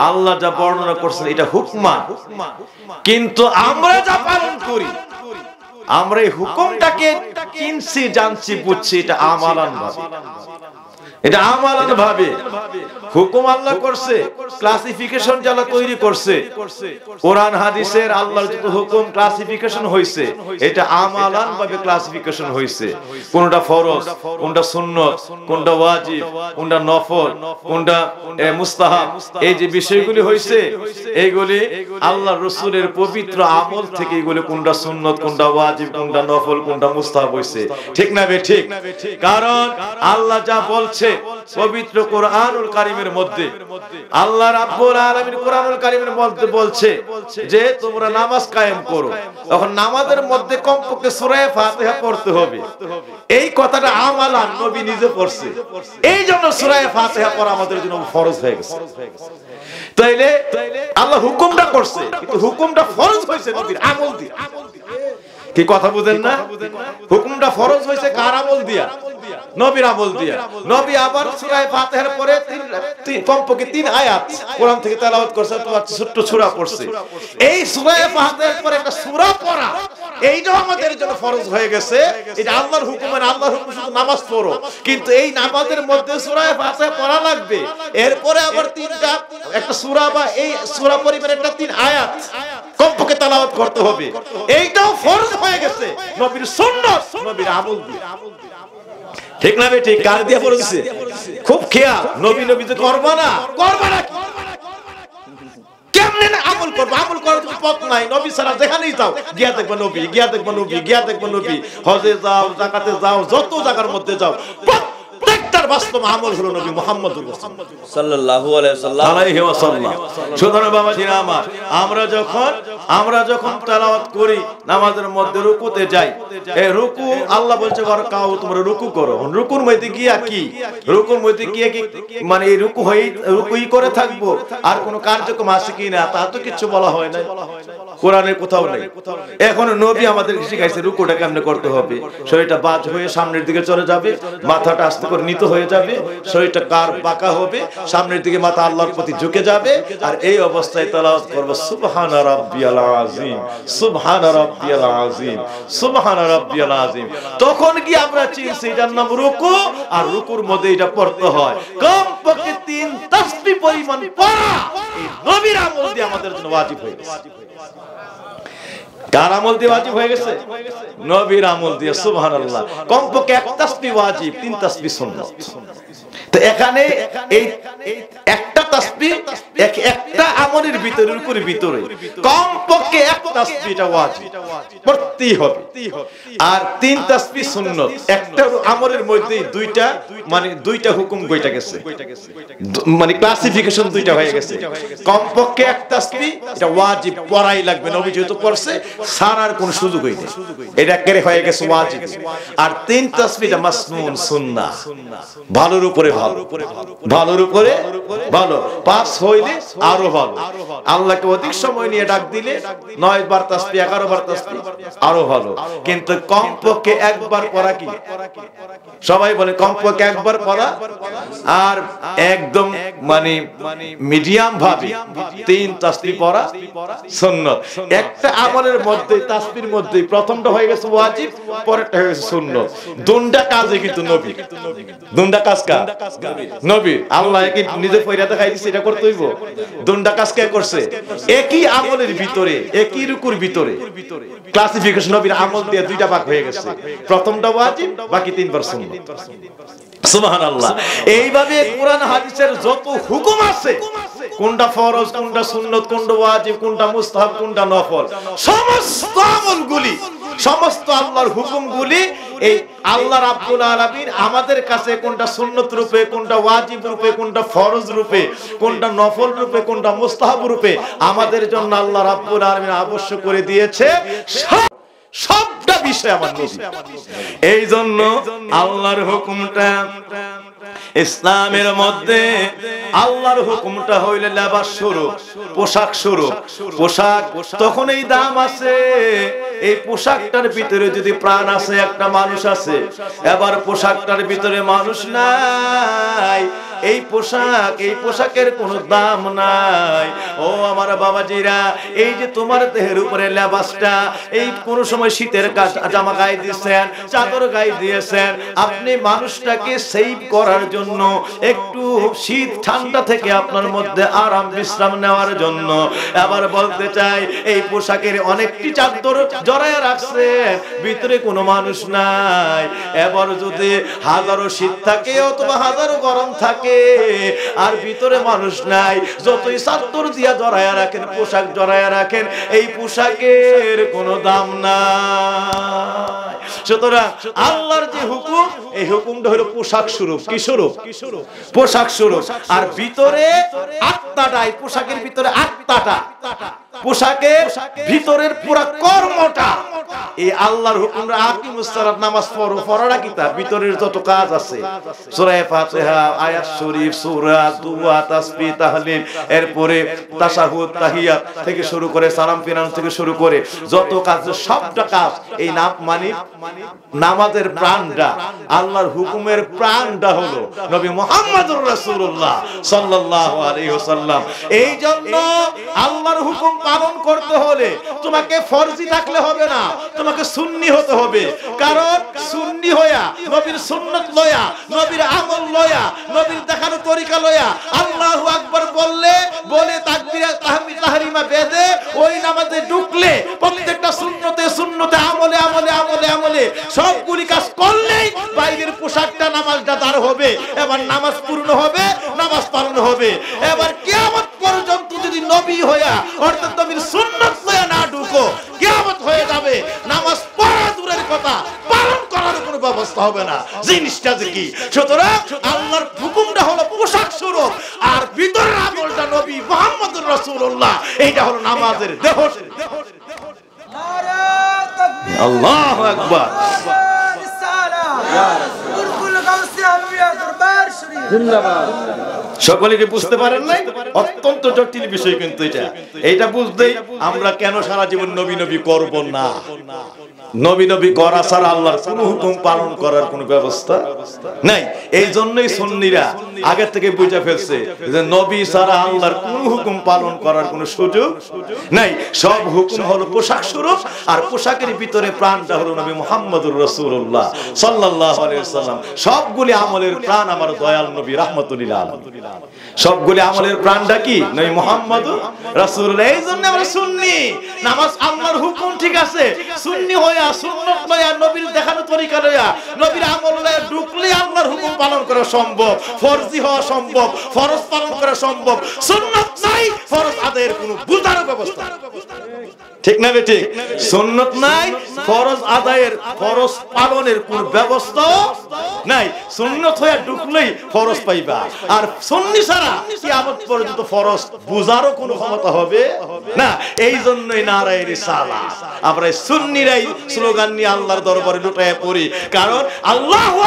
Speaker 1: আল্লাহ যা বর্ণনা করছেন এটা হুকমান, কিন্তু আমরা যা পালন করি, আমরা এই হুকুমটাকে চিনছি, জানছি, বুঝছি, এটা আমালান ভাবে, এটা আমালান ভাবে হুকুম আল্লাহ করছে, ক্লাসিফিকেশন যারা তৈরি করছে, কোরআন হাদিসের আল্লাহর যত হুকুম ক্লাসিফিকেশন হইছে, এটা আমালান ভাবে ক্লাসিফিকেশন হইছে। কোনটা ফরজ, কোনটা সুন্নত, কোনটা ওয়াজিব, কোনটা নফল, কোনটা মুস্তাহাব, এই যে বিষয়গুলি হইছে, এইগুলি আল্লাহর রাসূলের পবিত্র আমল থেকে এগুলি কোনটা সুন্নত, কোনটা ওয়াজিব, কোনটা নফল, কোনটা মুস্তাহাব হইছে, ঠিক না বে ঠিক? কারণ আল্লাহ যা বলছে পবিত্র কোরআনুল কারীমের মধ্যে, আল্লাহ রাব্বুল আলামিন কোরআনুল কারীমের মধ্যে বলছে যে তোমরা নামাজ কায়েম করো, তখন নামাজের মধ্যে কমপক্ষে সূরা ফাতিহা পড়তে হবে। এই কথাটা আমালান নবী নিজে পড়ছে, এই জন্য সূরা ফাতিহা পড়া আমাদের জন্য ফরজ হয়ে গেছে। তাইলে আল্লাহ হুকুমটা করছে, কিন্তু হুকুমটা ফরজ হয়েছে নবীর আমল দিয়ে। কি কথা বুঝেন না? হুকুমটা ফরজ হয়েছে কার আমল দিয়া? নবীর আমল দিয়া। নবী আবার সূরা ফাতিহার পরে কমপক্ষে 3 আয়াত কোরআন থেকে তেলাওয়াত করছে, ছোট্ট সূরা পড়ছে। এই সূরা ফাতিহার পরে একটা সূরা পড়া এইটাও আমাদের জন্য ফরজ হয়ে গেছে। এটা আল্লাহর হুকুম, আল্লাহর হুকুম শুধু নামাজ পড়ো, কিন্তু এই নামাজের মধ্যে সূরা ফাতিহা পড়া লাগবে। এরপরে আবার তিনটা একটা সূরা বা এই সূরা পরিবারের একটা 3 আয়াত কমপক্ষে তেলাওয়াত করতে হবে। এইটাও ফরজ হয়ে গেছে নবীর সুন্নাত, নবীর আমল দিয়ে। ঠিক না বে ঠিক? কার দিয়ে পড়ছে? খুব খেয়াল। নবী নবী তো করবা না, করবা না কেমনে না আমল করবো? আমল করার তো পথ নাই। নবী ছাড়া যেখানেই যাও গিয়া দেখবা নবী, গিয়া দেখবা নবী, গিয়া দেখবা নবী। হজে যাও, যাকাতে যাও, যত জায়গার মধ্যে যাও, প্রত্যেকটার বাস্তব আমল হলো নবী মুহাম্মদুর রাসূলুল্লাহ সাল্লাল্লাহু আলাইহি ওয়াসাল্লাম। সুতরাং বাবাজিরা আমার, আমরা যখন তেলাওয়াত করি, নামাজের মধ্যে রুকুতে যাই, এই রুকু আল্লাহ বলছে ওয়ারকাউ, তোমরা রুকু করো। রুকুর মধ্যে গিয়া কি, রুকুর মধ্যে গিয়া কি মানে এই রুকুই করে থাকবো, আর কোনো কার্যক্রম আছে কিনা তা তো কিছু বলা হয় না, কোরআনে কোথাও নেই। এখন নবী আমাদের শিখাইছে রুকুটা কেমনে করতে হবে। শরীরটা বাজ হয়ে সামনের দিকে চলে যাবে, মাথাটা আস্তে করে নিত হয়ে যাবে, শরীরটা কার বাঁকা হবে, সামনের দিকে মাথা আল্লাহর প্রতি ঝুঁকে যাবে, আর এই অবস্থায় তেলাওয়াত করব সুবহানা রাব্বিয়াল আযীম, সুবহানা রাব্বিয়াল আযীম, সুবহানা রাব্বিয়াল আযীম। তখন কি আমরা চিনছি এটার নাম রুকু, আর রুকুর মধ্যে এটা পড়তে হয় কমপক্ষে 3 তাসবিহ পরিমাণ পড়া। এই নবীর আমল দিয়ে আমাদের জন্য ওয়াজিব হয়ে গেছে। কার আমল দিয়ে ওয়াজিব হয়ে গেছে? নবীর আমল দিয়ে। সুবহানাল্লাহ। কমপক্ষে 1 তাসবিহ ওয়াজিব, 3 তাসবিহ সুন্নাত। তো এখানে এই একটা তাসবিহ একটা আমলের ভিতরে, রুকুর ভিতরে কমপক্ষে 1 তাসবিহটা ওয়াজিব পড়তেই হবে, আর 3 তাসবিহ সুন্নাত। একটা আমলের মধ্যে দুইটা হুকুম গইটা গেছে, মানে ক্লাসিফিকেশন দুইটা হয়ে গেছে। কমপক্ষে 1 তাসবিহ এটা ওয়াজিব পড়াই লাগবে, নবী যেহেতু পড়ছে সারার কোনো সুযোগই নেই, এটা একেবারে হয়ে গেছে ওয়াজিব। আর 3 তাসবিহটা মাসনুন, সুন্নাহ, ভালোর উপরে ভালো, ভালোর উপরে ভালো, পাস হইলে আরো ভালো। আল্লাহকে অধিক সময় নিয়ে ডাক দিলে 9 বার তাসবিহ, 11 বার তাসবিহ আরো ভালো, কিন্তু কমপক্ষে একবার পড়া কি সবাই বলে কমপক্ষে একবার পড়া, আর একদম মানে মিডিয়াম ভাবে 3 তাসবিহ পড়া সুন্নাত। একটা আমলের মধ্যে তাসবিহর মধ্যে প্রথমটা হয়ে গেছে ওয়াজিব, পরেরটা হয়ে গেছে সুন্নাত। দুনটা কাজে কিন্তু নবী, দুনটা কাজ কা নবী, আল্লাহ কি নিজে পয়রা দেখাই দিছে এটা করতে হইব? দুনটা কাজ কে করছে? একই আমলের ভিতরে, একই রুকুর ভিতরে ক্লাসিফিকেশন নবীর আমল দিয়ে দুইটা ভাগ হয়ে গেছে, প্রথমটা ওয়াজিব, বাকি 3 বার সুন্নাত। সুবহানাল্লাহ। এইভাবে কোরআন হাদিসের যত হুকুম আছে, কোনটা ফরজ, কোনটা সুন্নাত, কোনটা ওয়াজিব, কোনটা মুস্তাহাব, কোনটা নফল, সমস্ত আমলগুলি, সমস্ত আল্লাহর হুকুমগুলি এই আল্লাহ রাব্বুল আলামিন আমাদের কাছে কোনটা সুন্নাত রূপে, কোনটা ওয়াজিব রূপে, কোনটা ফরজ রূপে, কোনটা নফল রূপে, কোনটা মুস্তাহাব রূপে আমাদের জন্য আল্লাহ রাব্বুল আলামিন আবশ্যক করে দিয়েছে। সবটা বিষয় আমার নবী। এই জন্য আল্লাহর হুকুমটা, ইসলামের মধ্যে আল্লাহর হুকুমটা হইলে লেবাস স্বরূপ, পোশাক স্বরূপ। পোশাক তখন এই দাম আছে, এই পোশাকটার ভিতরে যদি প্রাণ আছে, একটা মানুষ আছে, এবার পোশাকটার ভিতরে মানুষ নাই, এই পোশাকের কোনো দাম নাই। ও আমার বাবাজিরা, এই যে তোমার দেহের উপরে লেবাসটা, এই কোন সময় শীতের জামা গায়ে দিয়েছেন, চাদর গায়ে দিয়েছেন, আপনি মানুষটাকে সেভ করার জন্য, একটু শীত ঠান্ডা থেকে আপনার মধ্যে আরাম বিশ্রাম নেওয়ার জন্য, এবার বলতে চাই এই পোশাকের অনেকটি চাদর জড়ায় রাখছেন, ভিতরে কোনো মানুষ নাই। এবার যদি হাজারো শীত থাকে অথবা হাজারো গরম থাকে, আর ভিতরে মানুষ নাই, যতই চাদর দিয়া জড়ায় রাখেন, পোশাক জড়ায় রাখেন, এই পোশাকের কোনো দাম নাই। সুতরাং আল্লাহর যে হুকুম, এই হুকুমটা হলো পোশাক স্বরূপ। কি স্বরূপ? পোশাক স্বরূপ। আর ভিতরে আত্মাটা, এই পোশাকের ভিতরে আত্মাটা, পোশাকের ভিতরের পুরা কর্মটা, এই আল্লাহর হুকুমটা আকিমুস সালাত, নামাজ পড়ো, পড়াটা কি তার ভিতরের যত কাজ আছে, সূরা ফাতিহা, আয়াত শরীফ, সূরা, দুআ, তাসবিহ, তাহলিল, এরপরে তাশাহুদ, তাহিয়াত থেকে শুরু করে সালাম ফিরানো থেকে শুরু করে যত কাজ, সবটা কাজ এই মানে নামাজের প্রাণটা, আল্লাহর হুকুমের প্রাণটা হলো নবী মুহাম্মদুর রাসূলুল্লাহ সাল্লাল্লাহু আলাইহি ওয়াসাল্লাম। এই জন্য আল্লাহর হুকুম পালন করতে হলে তোমাকে ফরজি থাকলে হবে না, তোমাকে সুন্নি হতে হবে। কারণ সুন্নি হইয়া নবীর সুন্নাত লয়া, নবীর আমল লয়া, নবীর দেখানো তরিকা লয়া আল্লাহু আকবার বলে তাকবীর তাহরিমা বেদে ওই নামাজে ঢুকলে প্রত্যেকটা সুন্নতে আমলে সবগুলি কাজ করলেই বাইরের পোশাকটা নামাজটা তার হবে, এবার নামাজ পূর্ণ হবে, নামাজ পালন হবে। এবার কিয়ামত পর্যন্ত যদি নবী হইয়া অর্থাৎ নবীর সুন্নাত লয়া না ঢুকো, কিয়ামত হয়ে যাবে, নামাজ পড়া দূরের কথা পালন করার কোনো ব্যবস্থা হবে না। জিনিসটা যে কি, সুতরাং আল্লাহর হুকুমটা হলো পোশাক স্বরূপ, আর ভিতরের আমলটা নবী মুহাম্মদুর রাসূলুল্লাহ, এইটা হলো নামাজের দেহ। আল্লাহু আকবার। সকলে কি বুঝতে পারেন নাই? অত্যন্ত জটিল বিষয় কিন্তু এইটা বুঝতেই আমরা কেন সারা জীবন নবী নবী করব না। নবী নবী করা ছাড়া আল্লাহর কোন হুকুম পালন করার কোন ব্যবস্থা নাই। এই জন্যই সুন্নিরা আগে থেকে বুঝে ফেলছে যে নবী ছাড়া আল্লাহর কোন হুকুম পালন করার কোন সুযোগ নাই। সব হুকুম হলো পোশাক স্বরূপ, আর পোশাকের ভিতরে প্রাণটা হলো নবী মুহাম্মদুর রাসূলুল্লাহ সাল্লাল্লাহু আলাইহি ওয়াসাল্লাম। সবগুলি আমলের প্রাণ আমার দয়াল নবী রাহমাতুল লিল আলামিন। সবগুলি আমলের প্রাণটা কি? নবী মুহাম্মদুর রাসূলুল্লাহ। এই জন্য আমরা সুন্নি। নামাজ আল্লাহর হুকুম ঠিক আছে, সুন্নি হইয়া সুন্নাত লয়া, নবীর দেখানো তরিকা লয়া, নবীর আমল লয়া ঢুকলে আল্লাহর হুকুম পালন করা সম্ভব, ফরজি হওয়া সম্ভব, ফরজ পালন করা সম্ভব। সুন্নাত নাই, ফরজ আদায়ের কোনো বুঝার ব্যবস্থা ঠিক না বেঠিক? সুন্নাত নাই, ফরজ আদায়ের ফরজ পালনের কোন ব্যবস্থা নাই। সুন্নাত হয়ে ঢুকলেই ফরজ পাইবা, আর সুন্নি ছাড়া কিয়ামত পর্যন্ত ফরজ বুঝারও কোনো ক্ষমতা হবে না। এই জন্যই নারায়ে রিসালাত আমরা সুন্নিরাই স্লোগান নিয়ে আল্লাহর দরবারে লুটায়ে পড়ি। কারণ আল্লাহু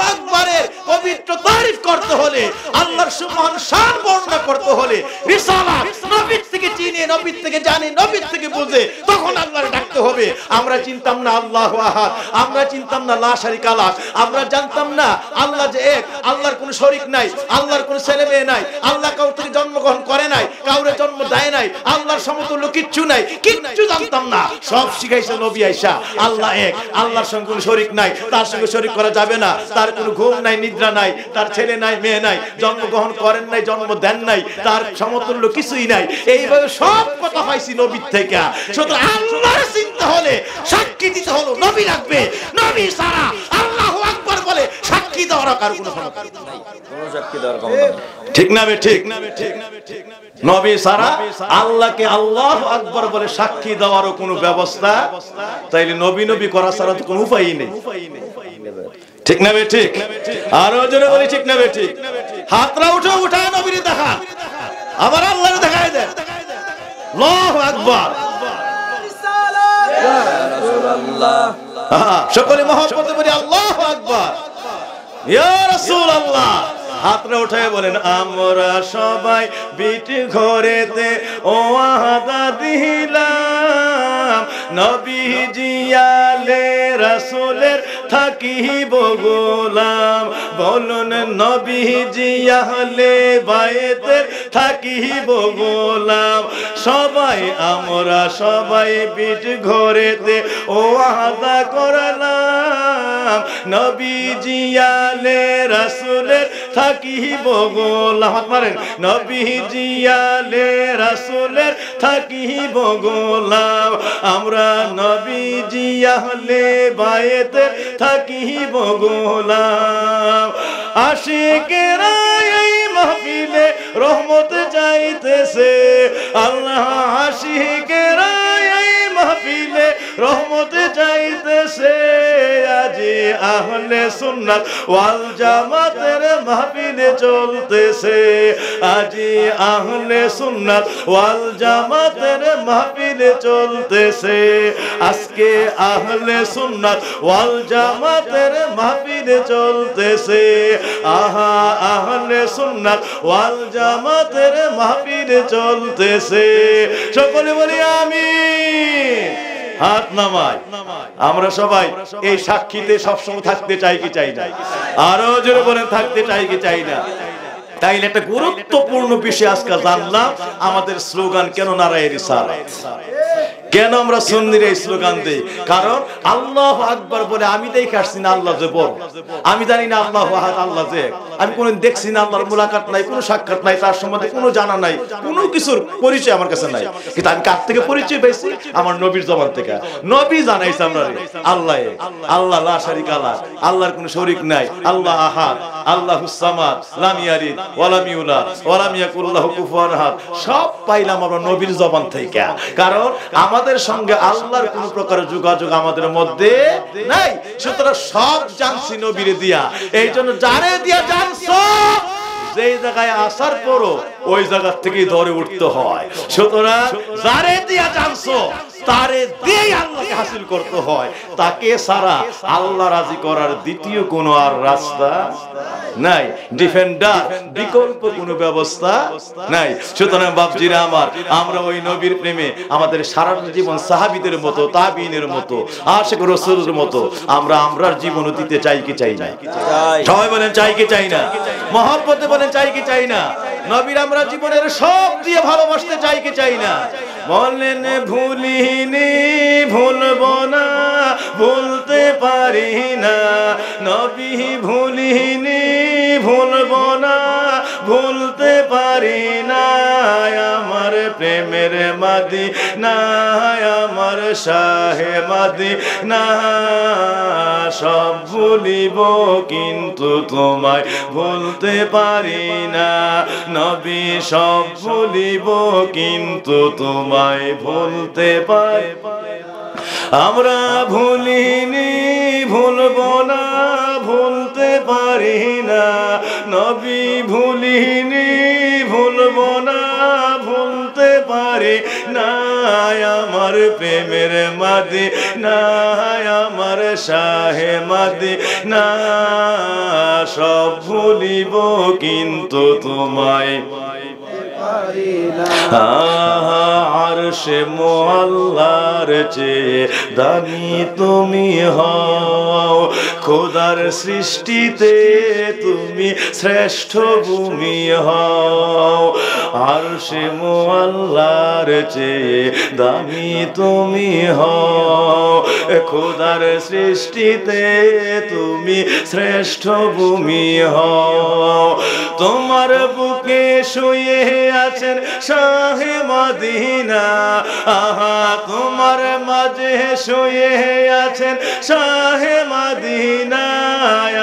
Speaker 1: আকবারের পবিত্র তারিফ করতে হলে, আল্লাহর সুবহান শান বর্ণনা করতে হলে রিসালাত নবীর থেকে চিনে, নবীর থেকে জানে, নবীর থেকে বুঝে তখন আল্লাহর ডাকতে হবে। আমরা চিনতাম না আল্লাহু আহাদ, আমরা চিনতাম না লা শারিকা লাহ, আমরা জানতাম না আল্লাহ যে এক, আল্লাহর কোনো শরীক নাই, আল্লাহর কোনো ছেলে মেয়ে নাই, আল্লাহ কাউর থেকে জন্মগ্রহণ করে নাই, কাউরে জন্ম দেয় নাই, আল্লাহর সমতুল্য কিচ্ছু নাই, কিচ্ছু জানতাম না। সব শিখাইছে নবী আয়েশা। আল্লাহ এক, আল্লাহর সঙ্গে কোনো শরীক নাই, তার সঙ্গে শরীক করা যাবে না, তার কোনো ঘুম নাই, নিদ্রা নাই, তার ছেলে নাই, মেয়ে নাই, জন্মগ্রহণ করেন নাই, জন্ম দেন নাই, তার সমতুল্য কিছুই নাই। এইভাবে সব কথা পাইছি নবীর থেকে। সুতরাং আল্লাহর চিন্তা হলে সাক্ষী দিতে হলো নবী লাগবে। নবী ছাড়া আল্লাহু আকবার বলে সাক্ষী দেওয়ার কার কোনো ক্ষমতা নাই, কোনো সাক্ষী দেওয়ার ক্ষমতা নাই। ঠিক না বে ঠিক? নবী ছাড়া আল্লাহকে আল্লাহু আকবার বলে সাক্ষী দেওয়ারও কোনো ব্যবস্থা, তাইলে নবী করা ছাড়া তো কোনো উপায়ই নেই। ঠিক না বে ঠিক? আরো জোরে বলি ঠিক না বে ঠিক? হাতরা উঠা নবীর দেখা, আবার আল্লাহর দেখায় দেয়। আল্লাহু আকবার। সকলে মহব্বতে বলি আল্লাহু আকবার। ইয়া রাসূলুল্লাহ। হাতরা উঠায় বলেন, আমরা সবাই বিট ঘরেতে ওয়াদা দিলাম, নবীজি আলে রাসূলের থাকিব গোলাম। বলুন নবীজি আহলে বাইতের থাকিব গোলাম। সবাই আমরা সবাই বিট ঘরেতে ওয়াদা করলাম, নবীজি আলে রাসূলের থাকিব গোলাম। হাত মারেন। নবীজি আলে রাসূলের থাকিব গোলাম। আমরা নবীজি আহলে বাইতের থাকিব গোলাম। আশিকেরা এই মাহফিলে রহমত চাইতেছে, আল্লাহ আশিকেরা এই মাহফিলে রহমত চাইতেছে। আজি আহলে সুন্নাত ওয়াল জামাতের মাহফিলে চলতেছে, আজি আহলে সুন্নাত ওয়াল জামাতের মাহফিলে চলতেছে। আজকে আহলে সুন্নাত ওয়াল জামাতের মাহফিলে চলতেছে। আহা আহলে সুন্নাত ওয়াল জামাতের মাহফিলে চলতেছে। সকলে বলি আমিন। হাত নামাই। আমরা সবাই এই সাক্ষীতে সবসময় থাকতে চাই কি চাই না? আরো জোরে বলেন, থাকতে চাই কি চাই না? তাইলে একটা গুরুত্বপূর্ণ বিষয় আজকে জানলাম, আমাদের স্লোগান কেন নারায়ে রিসালাত। কেন আমরা সুন্নির এই স্লোগান দেই? কারণ আল্লাহু আকবার বলে আমি দেখে আসছি না আল্লাহ যে বড়, আমি জানি না আল্লাহু আহাদ, আল্লাহ যে এক, আমি কোনোদিন দেখছি না, আল্লাহর মুলাকাত নাই, কোনো সাক্ষাৎ নাই, তার সম্বন্ধে কোনো জানা নাই, কোনো কিছুর পরিচয় আমার কাছে নাই। কিন্তু আমি কার থেকে পরিচয় পেয়েছি? আমার নবীর জবান থেকে। নবী জানাইছে আমরা আল্লাহ এক, আল্লাহ লা শারিকা লাহ, আল্লাহর কোনো শরীক নাই, আল্লাহ আহাদ, আল্লাহুস সামাদ, লাম ইয়ালিদ ওয়া লাম ইউলাদ ওয়া লাম ইয়াকুল লাহু কুফুয়ান আহাদ। সব পাইলাম আমরা নবীর জবান থেকে। কারণ আমাদের সঙ্গে আল্লাহর কোন প্রকার যোগাযোগ আমাদের মধ্যে নাই, সুতরাং সব জানছি নবীরে দিয়া। এই জন্য যারে দিয়া জানছো, যেই জায়গায় আসার পরও ওই জায়গা থেকেই ধরে উঠতে হয়। সুতরাং যারে দিয়া জানছো তারে দিয়েই আল্লাহকে হাসিল করতে হয়। তাকে ছাড়া আল্লাহ রাজি করার দ্বিতীয় কোনো আর রাস্তা নাই, ডিফেন্ডার বিকল্প কোনো ব্যবস্থা নাই। সুতরাং বাপজিরা আমার, আমরা ওই নবীর প্রেমে আমাদের সারা জীবন সাহাবীদের মতো, তাবিঈনের মতো, আশিক রাসূলের মতো আমরার জীবন দিতে চাই কি চাই না? সবাই বলেন চাই কি চাই না? মহব্বতে বলেন চাই কি চাই না? নবীর আমরা জীবনের সব দিয়ে ভালোবাসতে চাই কি চাই না? বলেন ভুলিনি ভুলবো না, ভুলতে পারি না, নবী ভুলিনি ভুলবো না, ভুলতে পারি না, আমার প্রেমের মদিনা, আমার শাহে মদিনা, সব ভুলিব কিন্তু তোমায় ভুলতে পারি না, নবী সব ভুলিব কিন্তু তোমায় ভুলতে পারি। আমরা ভুলিনি ভুলবো না, ভুলতে পারি না, নবী ভুলিনি ভুলবো না, ভুলতে পারি না, আমার প্রেমের মদিনা, আমার শাহে মদিনা, সব ভুলিব কিন্তু তোমায় আরশে মুআল্লার চেয়ে দামি তুমি হও, খোদার সৃষ্টিতে তুমি শ্রেষ্ঠ ভূমি হও, আরশে মুআল্লার চেয়ে দামি তুমি হও, খোদার সৃষ্টিতে তুমি শ্রেষ্ঠ ভূমি হও, তোমার বুকে শুয়ে আছেন শাহে মদিনা, আহা তোমার মাঝে শুয়ে আছেন শাহে মদিনা,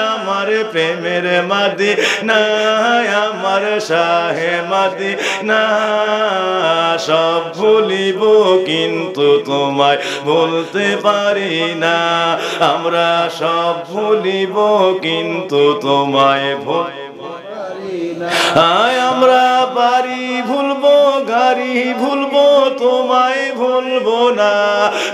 Speaker 1: আমার প্রেমের মদিনা, আমার শাহে মদিনা, সব ভুলিব কিন্তু তোমায় ভুলতে পারি না, আমরা সব ভুলিব কিন্তু তোমায় ভুলতে আমরা বাড়ি ভুলবো, গাড়ি ভুলবো, তোমায় ভুলবো না,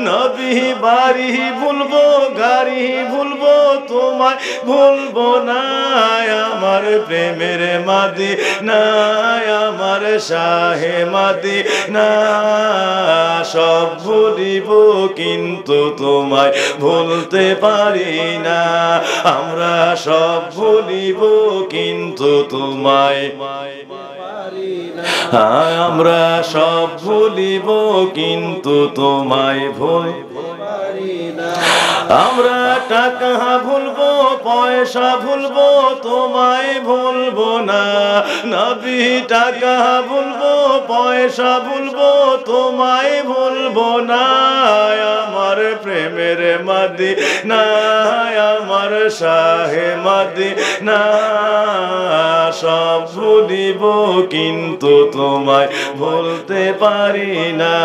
Speaker 1: নবী বাড়ি ভুলবো, গাড়ি ভুলবো, তোমায় ভুলবো না, আমার প্রেমের মদিনা, আমার শাহে মদিনা, সব ভুলিব কিন্তু তোমায় ভুলতে পারি না, আমরা সব ভুলিব কিন্তু তোমায় আমরা সব ভুলিব কিন্তু তোমায় আমরা টাকা ভুলবো, পয়সা ভুলবো, তোমায় ভুলবো না, নবী টাকা ভুলবো, পয়সা ভুলবো, তোমায় ভুলবো না, আমার প্রেমের মদিনা, আমার শাহে মদিনা, সব ভুলিব কিন্তু তোমায় ভুলতে পারি না,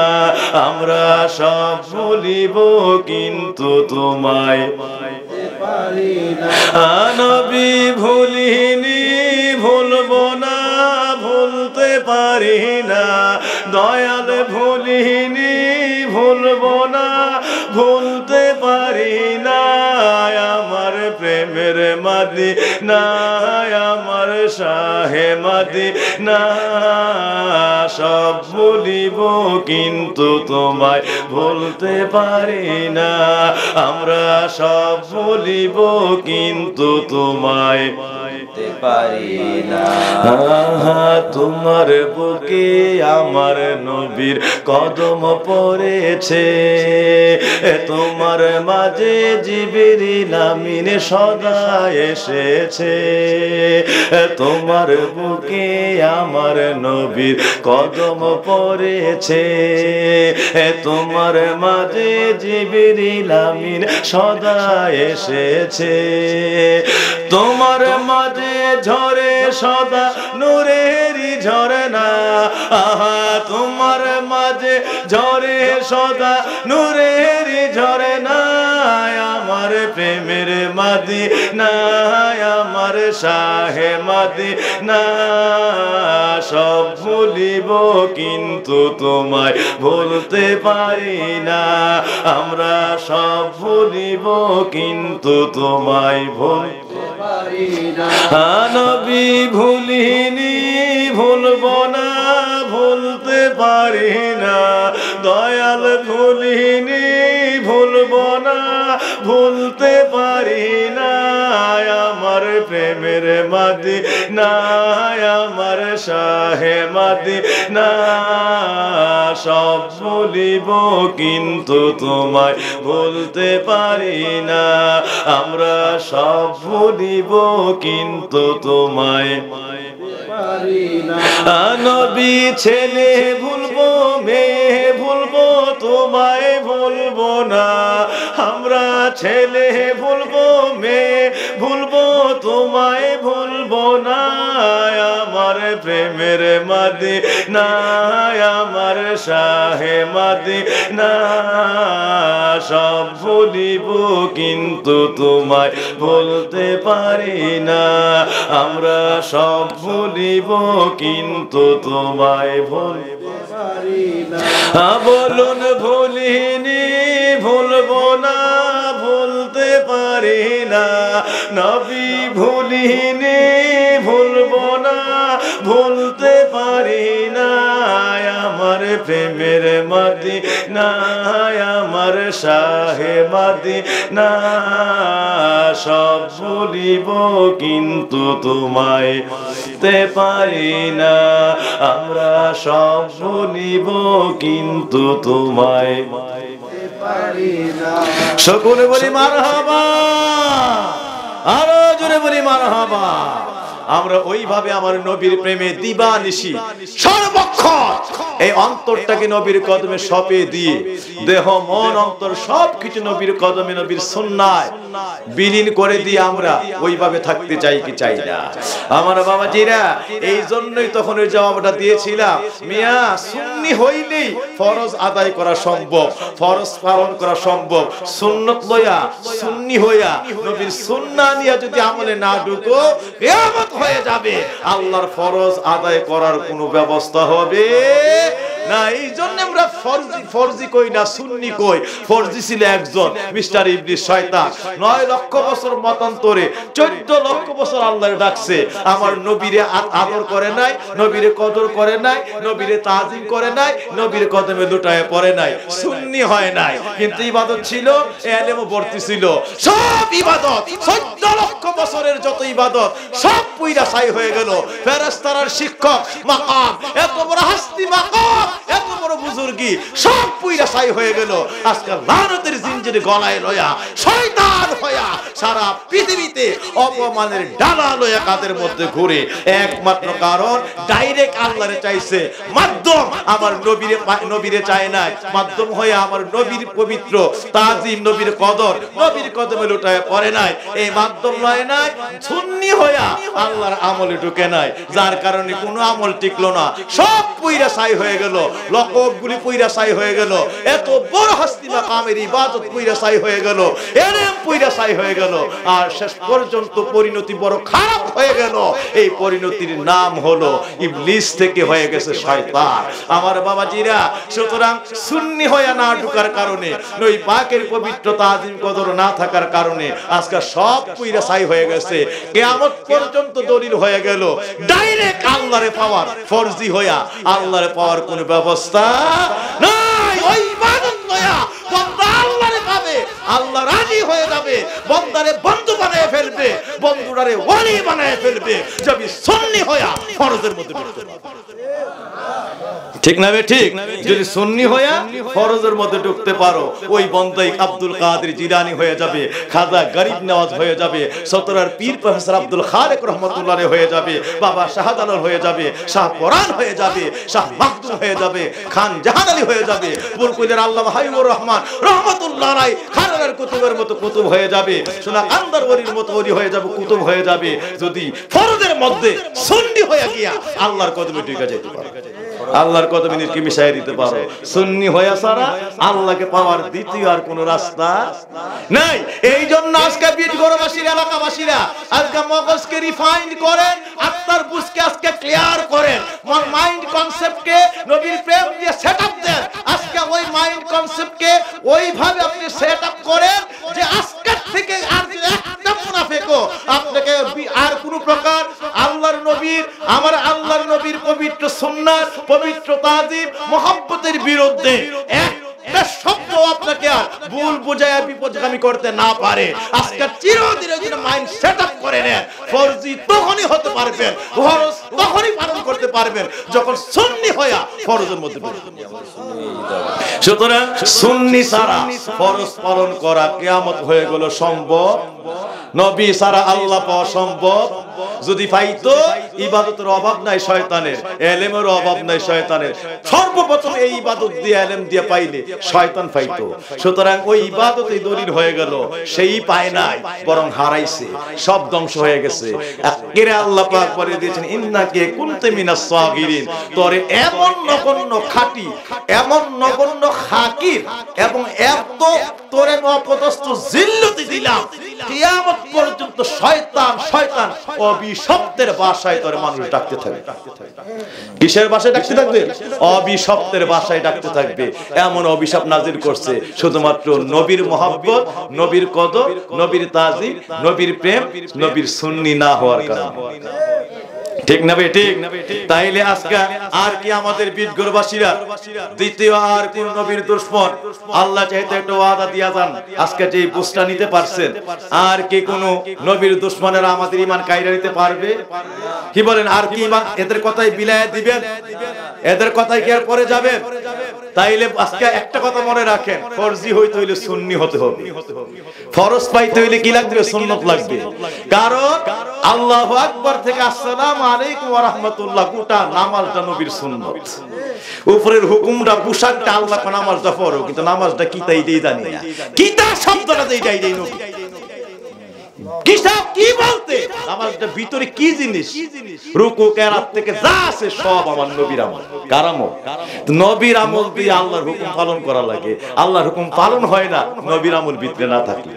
Speaker 1: আমরা সব ভুলিব কিন্তু তোমায় পারি না, নবী ভুলিনি ভুলবো না, ভুলতে পারি না, দয়াল ভুলিনি ভুলবো না, ভুলতে পারি না, আমার প্রেমের মদিনা, আমার শাহে মদিনা, সব ভুলিব কিন্তু তোমায় ভুলতে পারি না, আমরা সব ভুলিব কিন্তু তোমায় পারি না। তোমার বুকে আমার নবীর কদম পড়েছে, তোমার মাঝে জিবরিল আমিন সদা এসেছে। তোমার বুকে আমার নবীর কদম পড়েছে, তোমার মাঝে জিবরিল আমিন সদা এসেছে। তোমার মাঝে ঝরে সদা নূরেরই ঝরনা, আহা তোমার মাঝে ঝরে সদা নূরেরই ঝরনা। আমার প্রেমের মদিনা, আমার শাহে মদিনা, সব ভুলিব কিন্তু তোমায় ভুলতে পারি না। আমরা সব ভুলিব কিন্তু তোমায় ভুলতে পারি না। নবী ভুলিনি ভুলব না, ভুলতে পারি না। দয়াল ভুলিনি ভুলব না, ভুলতে পারি না। আমার প্রেমের মদিনা, আমার শাহে মদিনা, সব ভুলিব কিন্তু তোমায় ভুলতে পারি না। আমরা সব ভুলিব কিন্তু তোমায় পারি না। নবী ছেলে ভুলবো, মেয়ে ভুলবো, তোমায় ভুলবো না। আমরা ছেলে ভুলবো, মেয়ে ভুলবো, তোমায় ভুলবো না। আমার প্রেমের মদিনা, আমার শাহে মদিনা, সব ভুলিব কিন্তু তোমায় ভুলতে পারি না। আমরা সব ভুলিব কিন্তু তোমায় ভুলতে পারি না। বলুন ভুলিনি ভুলবো না, ভুলতে পারি না। নবী ভুলিনি ভুলবো না, ভুলতে পারি না। আমার প্রেমের মদিনা, আমার শাহে মদিনা, সব ভুলিব কিন্তু তোমায় ভুলতে পারি না। আমরা সব ভুলিব কিন্তু তোমায় ভুলতে পারি না। সকলে বলি মারহাবা, আরো জোরে বলি মারহাবা। আমরা ওইভাবে আমার নবীর প্রেমে দিবানিশি সর্বক্ষণ এই অন্তরটাকে নবীর কদমে সঁপে দিয়ে দেহ মন অন্তর সবকিছু নবীর কদমে নবীর সুন্নায় বিলীন করে দিয়ে আমরা ওইভাবে থাকতে চাই কি চাই না? আমার বাবাজিরা, এই জন্যই তখন ওই জবাবটা দিয়েছিলাম, মিয়া সুন্নি হইলেই ফরজ আদায় করা সম্ভব, ফরজ পালন করা সম্ভব। সুন্নত লইয়া সুন্নি হইয়া নবীর সুন্নাহ নিয়ে যদি আমলে না ঢুকো, কিয়ামত হয়ে যাবে, আল্লাহর ফরজ আদায় করার কোনো ব্যবস্থা হবে না। এই জন্য আমরা ফরজি কই না, সুন্নি কই। ফরজি ছিল একজন, মিস্টার ইবলিস শয়তান। 9 লক্ষ বছর মতান্তরে 14 লক্ষ বছর আল্লাহর ডাকছে, আমার নবীরে আদর করে নাই, নবীরে কদর করে নাই, নবীরে তাজিম করে নাই, নবীর কদমে লুটায় পড়ে নাই, সুন্নি হয় নাই। কিন্তু ইবাদত ছিল, ইলমও ভর্তি ছিল। সব ইবাদত 14 লক্ষ বছরের যত ইবাদত সব পুইরা ছাই হয়ে গেল। ফেরেশতার শিক্ষক মাকাম, এত বড় হাস্তি মাকাম, এত বড় বুজুর্গি সব পুইরা ছাই হয়ে গেল। আজকে লানতের জিনজির গলায় লয়া শয়তান হইয়া সারা পৃথিবীতে অপমানের ডালা লয়া কাদের মধ্যে ঘুরে। একমাত্র কারণ ডাইরেক্ট আল্লাহরে চাইছে, মাধ্যম আমার নবীরে চায় নাই। মাধ্যম হয়ে আমার নবীর পবিত্র তাজিম, নবীর কদর, নবীর কদমে লুটায় পড়ে নাই। এই মাধ্যম লয় নাই, সুন্নি হইয়া আল্লাহর আমলে ঢুকে নাই, যার কারণে কোনো আমল টিকলো না, সব পুইরা ছাই হয়ে গেল। লকবগুলি পুইরা ছাই হয়ে গেল, এত বড় হাস্তি মাকামের ইবাদত পুইরা ছাই হয়ে গেল, এলেম পুইরা ছাই হয়ে গেল। আর শেষ পর্যন্ত পরিণতি বড় খারাপ হয়ে গেল। এই পরিণতির নাম হলো ইবলিস থেকে হয়ে গেছে শয়তান। আমার বাবাজিরা, সুতরাং সুন্নি হয়ে না ঢুকার কারণে, নবী পাকের পবিত্র তাজিম কদর না থাকার কারণে আজকে সব পুইরা ছাই হয়ে গেছে। কিয়ামত পর্যন্ত দলিল হয়ে গেল ডাইরেক্ট আল্লাহরে পাওয়ার, ফরজি হইয়া আল্লাহরে পাওয়ার কোনো ব্যবস্থা নাই। ওই ইবাদত লয়া বান্দা আল্লাহরে পাবে, আল্লাহ রাজি হয়ে যাবে, বান্দারে বন্ধু বানিয়ে ফেলবে, বন্ধুরা কদমটারে ওয়ালি বানায় ফেলবে যদি সুন্নি হয়া ফরজের মধ্যে ঢুকতে পারে। ঠিক না বে ঠিক? যদি সুন্নি হয়া ফরজের মধ্যে ঢুকতে পারো, ওই বন্দাই আব্দুল কাদের জিলানী হয়ে যাবে, খাজা গরিব নওয়াজ হয়ে যাবে, সতরার পীর প্রফেসর আব্দুল খালেক রহমাতুল্লাহ হয়ে যাবে, বাবা শাহজালাল হয়ে যাবে, শাহ কোরআন হয়ে যাবে, শাহ মাকদুম হয়ে যাবে, খান জাহান আলী হয়ে যাবে, বুলকুলের আল্লামা হাবিবুর রহমান রহমাতুল্লাহ আলাইহি খানের কুতুবের মতো কুতুব হয়ে যাবে, সোনা আন্দার ওলির মতো ওলি হয়ে যাবে, কুতুব হয়ে যাবে, যদি ফরজের মধ্যে সুন্নি হয়ে গিয়া আল্লাহর কদমে ঢুকে যেতে পারে, আল্লাহর কদমে নিজকে মিশাইয়া দিতে পারো। সুন্নি হয়ে সারা আল্লাহকে পাওয়ার দ্বিতীয় আর কোন রাস্তা নাই। এই জন্য আজকে বীরগড়বাসীরা, এলাকাবাসীরা আজকে মগজকে রিফাইন করেন, আত্মার বুঝকে আজকে ক্লিয়ার করেন, মাইন্ড কনসেপ্টকে নবীর প্রেম দিয়ে সেটআপ দেন। আজকে ওই মাইন্ড কনসেপ্টকে ওইভাবে আপনি সেটআপ করেন যে আজকে থেকে আর একটা মুনাফিকও আপনাকে আর কোন প্রকার আল্লাহর নবীর, আমার আল্লাহর নবীর পবিত্র সুন্নাত, পবিত্র তাজিম, মুহাব্বতের বিরুদ্ধে একটা শব্দ আপনাকে আর ভুল বুঝায়া বিপদগামী করতে না পারে। আজকে চিরদিন যদি মাইন্ড সেটআপ করে নেন, ফরজি তখনই হতে পারবেন, ফরজ তখনই পালন করতে পারবেন যখন সুন্নি হয়া ফরজের মধ্যে পড়বেন। সুতরাং সুন্নি ছাড়া ফরজ পালন করা কিয়ামত হয়ে গেল সম্ভব, নবী ছাড়া আল্লাহ পাওয়া সম্ভব। যদি পাইতো, ইবাদতের অভাব নাই শয়তানের, ইলমের অভাব নাই শয়তানের, সর্বপ্রথম এই ইবাদত দিয়ে ইলম দিয়ে পাইলে শয়তান পাইতো। সুতরাং ওই ইবাদতই দলিল হয়ে গেল, সেই পায় নাই বরং হারাইছে, সব ধ্বংস হয়ে গেছে। আখিরে আল্লাহ পাক বলে দিয়েছেন ইন্নাকে কুনতে মিনাস সাগিরিন, তোরে এমন নগণ্য খাঁটি, এমন নগণ্য হাকির এবং এত তোরে অপদস্থ জিল্লতি দিলাম, কিয়ামত পর্যন্ত শয়তান শয়তান অভিশপ্তের ভাষায় তোরে মানুষ ডাকতে থাকবে। কিসের ভাষায় ডাকতে থাকবে? অভিশপ্তের ভাষায় ডাকতে থাকবে। এমন অভিশাপ নাজিল করছে শুধুমাত্র নবীর মহব্বত, নবীর কদর, নবীর তাজিম, নবীর প্রেম, নবীর সুন্নি না হওয়ার কারণে। ঠিক না ভাই? ঠিক। তাইলে আজকে আর কি আমাদের বীরগড়বাসীরা দ্বিতীয় আর কোন নবীর দুশমন? আল্লাহ চাইতে একটা ওয়াদা দিয়া যান, আজকে যে বুঝটা নিতে পারছেন, আর কি কোন নবীর দুশমনেরা আমাদের ঈমান কায়রা নিতে পারবে? কি বলেন? আর কি ঈমান এদের কথাই বিলায়া দিবেন? এদের কথাই কি আর পরে যাবে? তাইলে আজকে একটা কথা মনে রাখেন, ফরজি হইতে হইলে সুন্নি হতে হবে, ফরজ পাইতে হইলে কি লাগবে? সুন্নত লাগবে। কারণ আল্লাহু আকবার থেকে আসসালামু আলাইকুম ওয়া রাহমাতুল্লাহ গোটা নামাজটা নবীর সুন্নত। উপরের হুকুমটা, পোশাকটা আল্লাহ কোন নামাজটা পড়ো, কিন্তু নামাজটা কি তাই দেই জানি না। কিতা শব্দটা দেই নবী কিতাব কি বলতে, নামাজটা ভিতরে কি জিনিস, রুকু কিরাত থেকে যা আছে সব আমার নবীর আমল। কারামত নবীর আমল দিয়ে আল্লাহর হুকুম পালন করা লাগে। আল্লাহর হুকুম পালন হয় না নবীর আমল ভিতরে না থাকলে।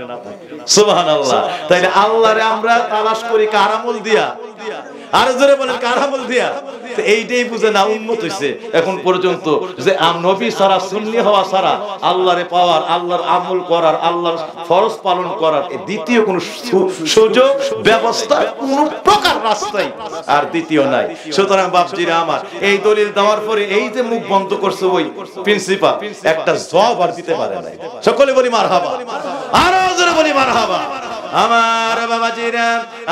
Speaker 1: সুবহানাল্লাহ। তাইলে আল্লাহরে আমরা তালাশ করি কার আমল দিয়া? আর জোরে বলেন কার আমল দিয়া? এইটাই বুঝে না উম্মত হইছে এখন পর্যন্ত যে নবী ছাড়া, সুন্নি হওয়া ছাড়া আল্লাহরে পাওয়ার, আল্লাহর আমল করার, আল্লাহর ফরজ পালন করার দ্বিতীয় কোন সুযোগ ব্যবস্থা, কোন প্রকার রাস্তাই আর দ্বিতীয় নাই। সুতরাং বাপজিরা আমার, এই দলিল দেওয়ার পরে এই যে মুখ বন্ধ করছে ওই প্রিন্সিপাল একটা জবাব আর দিতে পারে নাই। সকলে বলি মারহাবা, আরো জোরে বলি মারহাবা। আমার বাবাজিরা,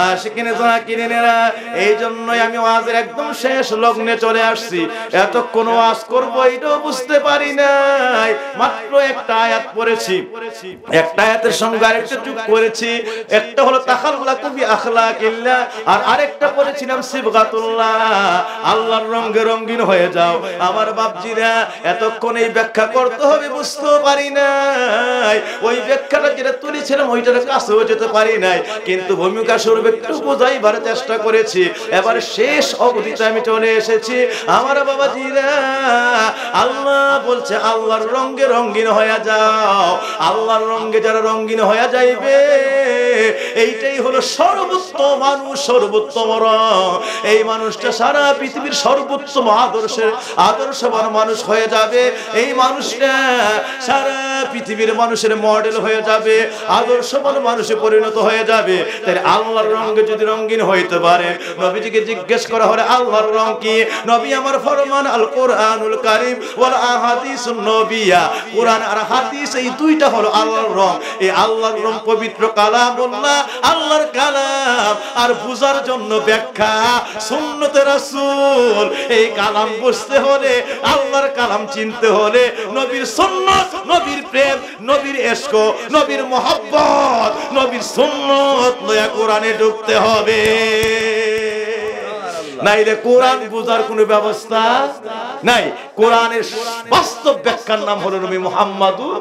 Speaker 1: আশিকিনে জাকিরিনেরা, এই জন্যই আমি ওয়াজের একদম শেষ লগ্নে চলে আসছি। এতক্ষণ ওয়াজ করব এটাও বুঝতে পারি নাই, মাত্র একটা আয়াত পড়েছি, একটা আয়াতের সঙ্গে আরেকটা যোগ করেছি। একটা হলো তাখাল্লাকু বি আখলাকিল্লাহ, আর আরেকটা পড়েছিলাম সিবগাতুল্লাহ, আল্লাহর রঙে রঙিন হয়ে যাও। আমার বাপজিরা, এতক্ষণ এই ব্যাখ্যা করতে হবে বুঝতে পারি নাই, ওই ব্যাখ্যাটা যেটা তুলেছিলাম ওইটার কাছেও যেতে পারি নাই, কিন্তু ভূমিকা স্বরূপ একটু বোঝাইবার চেষ্টা করেছি। এবার শেষ অবধিতে আমি চলে এসেছি। আমার বাবাজিরা, আল্লাহ বলছে আল্লাহর রঙে রঙিন হয়ে যাও। আল্লাহর রঙে যারা রঙিন হয়ে যাইবে, এইটাই হলো সর্বোত্তম মানুষ, সর্বোত্তম রং। এই মানুষটা সারা পৃথিবীর সর্বোত্তম আদর্শবান মানুষ হয়ে যাবে। এই মানুষটা সারা পৃথিবীর মানুষের মডেল হয়ে যাবে, আদর্শবান মানুষে পরিণত হয়ে যাবে। তাই আল্লাহর রঙে যদি রঙিন হইতে পারে, নবীজিকে জিজ্ঞেস করা হলে আল্লাহর রং কি? নবী আমার ফরমান আল কোরআনুল কারীম ওয়াল আহাদিসুন নবিয়া। কোরআন আর হাদিস এই দুইটা হলো আল্লাহর রং। এই আল্লাহর রং পবিত্র কালামুল্লাহ, আল্লাহর কালাম। আর বুঝার জন্য ব্যাখ্যা সুন্নতে রাসূল। এই কালাম বুঝতে হলে, আল্লাহর কালাম চিনতে হলে নবীর সুন্নাত, নবীর প্রেম, নবীর ইশক, নবীর মহব্বত, নবীর সুন্নাত লয়া কোরআনে ঢুকতে হবে। নাইলে কোরআন বুঝার কোনো ব্যবস্থা নাই। কোরআনের বাস্তব ব্যাখ্যার নাম হলো নবী মুহাম্মদুর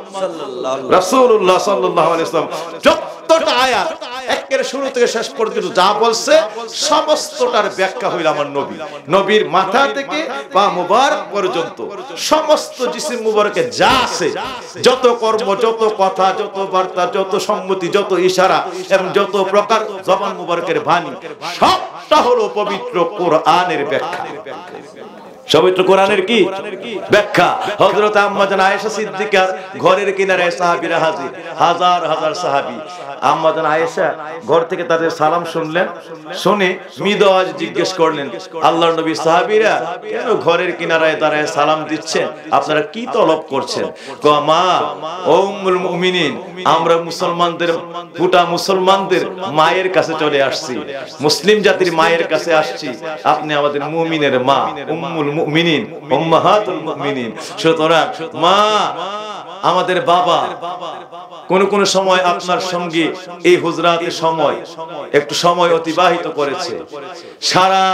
Speaker 1: রাসূলুল্লাহ সাল্লাল্লাহু আলাইহি ওয়াসাল্লাম। যতটা আয়াত একের শুরু থেকে শেষ পর্যন্ত যা বলছে সমস্তটার ব্যাখ্যা হইল আমার নবী। নবীর মাথা থেকে পা মুবারক পর্যন্ত সমস্ত জিসিম মুবারকে যা আছে, যত কর্ম, যত কথা, যত বার্তা, যত সম্মতি, যত ইশারা এবং যত প্রকার জবান মুবারকের বাণী, সবটা হলো পবিত্র কোরআনের ব্যাখ্যা। পবিত্র কোরআনের কি ব্যাখ্যা? হযরত আম্মা জান আয়েশা সিদ্দিকার ঘরের কিনারে সাহাবীরা হাজির, হাজার হাজার সাহাবী। আম্মা জান আয়েশা ঘর থেকে তাদের সালাম শুনলেন, শুনে মৃদু আওয়াজে জিজ্ঞেস করলেন, আল্লাহর নবী, সাহাবীরা কেন ঘরের কিনারায় দাঁড়ায় সালাম দিচ্ছেন? আপনারা কি তলব করছেন? কয়, মা ও উম্মুল মুমিনিন, আমরা মুসলমানদের, গোটা মুসলমানদের মায়ের কাছে চলে আসছি, মুসলিম জাতির মায়ের কাছে আসছি। আপনি আমাদের মুমিনের মা, উম্মুল মুমিনিন, উম্মাহাতুল মুমিনিন। সুতরাং মা, আমাদের বাবা কোন সময় আপনার সঙ্গে এই হুজরাতে সময় একটু সময় অতিবাহিত করেছে। সারা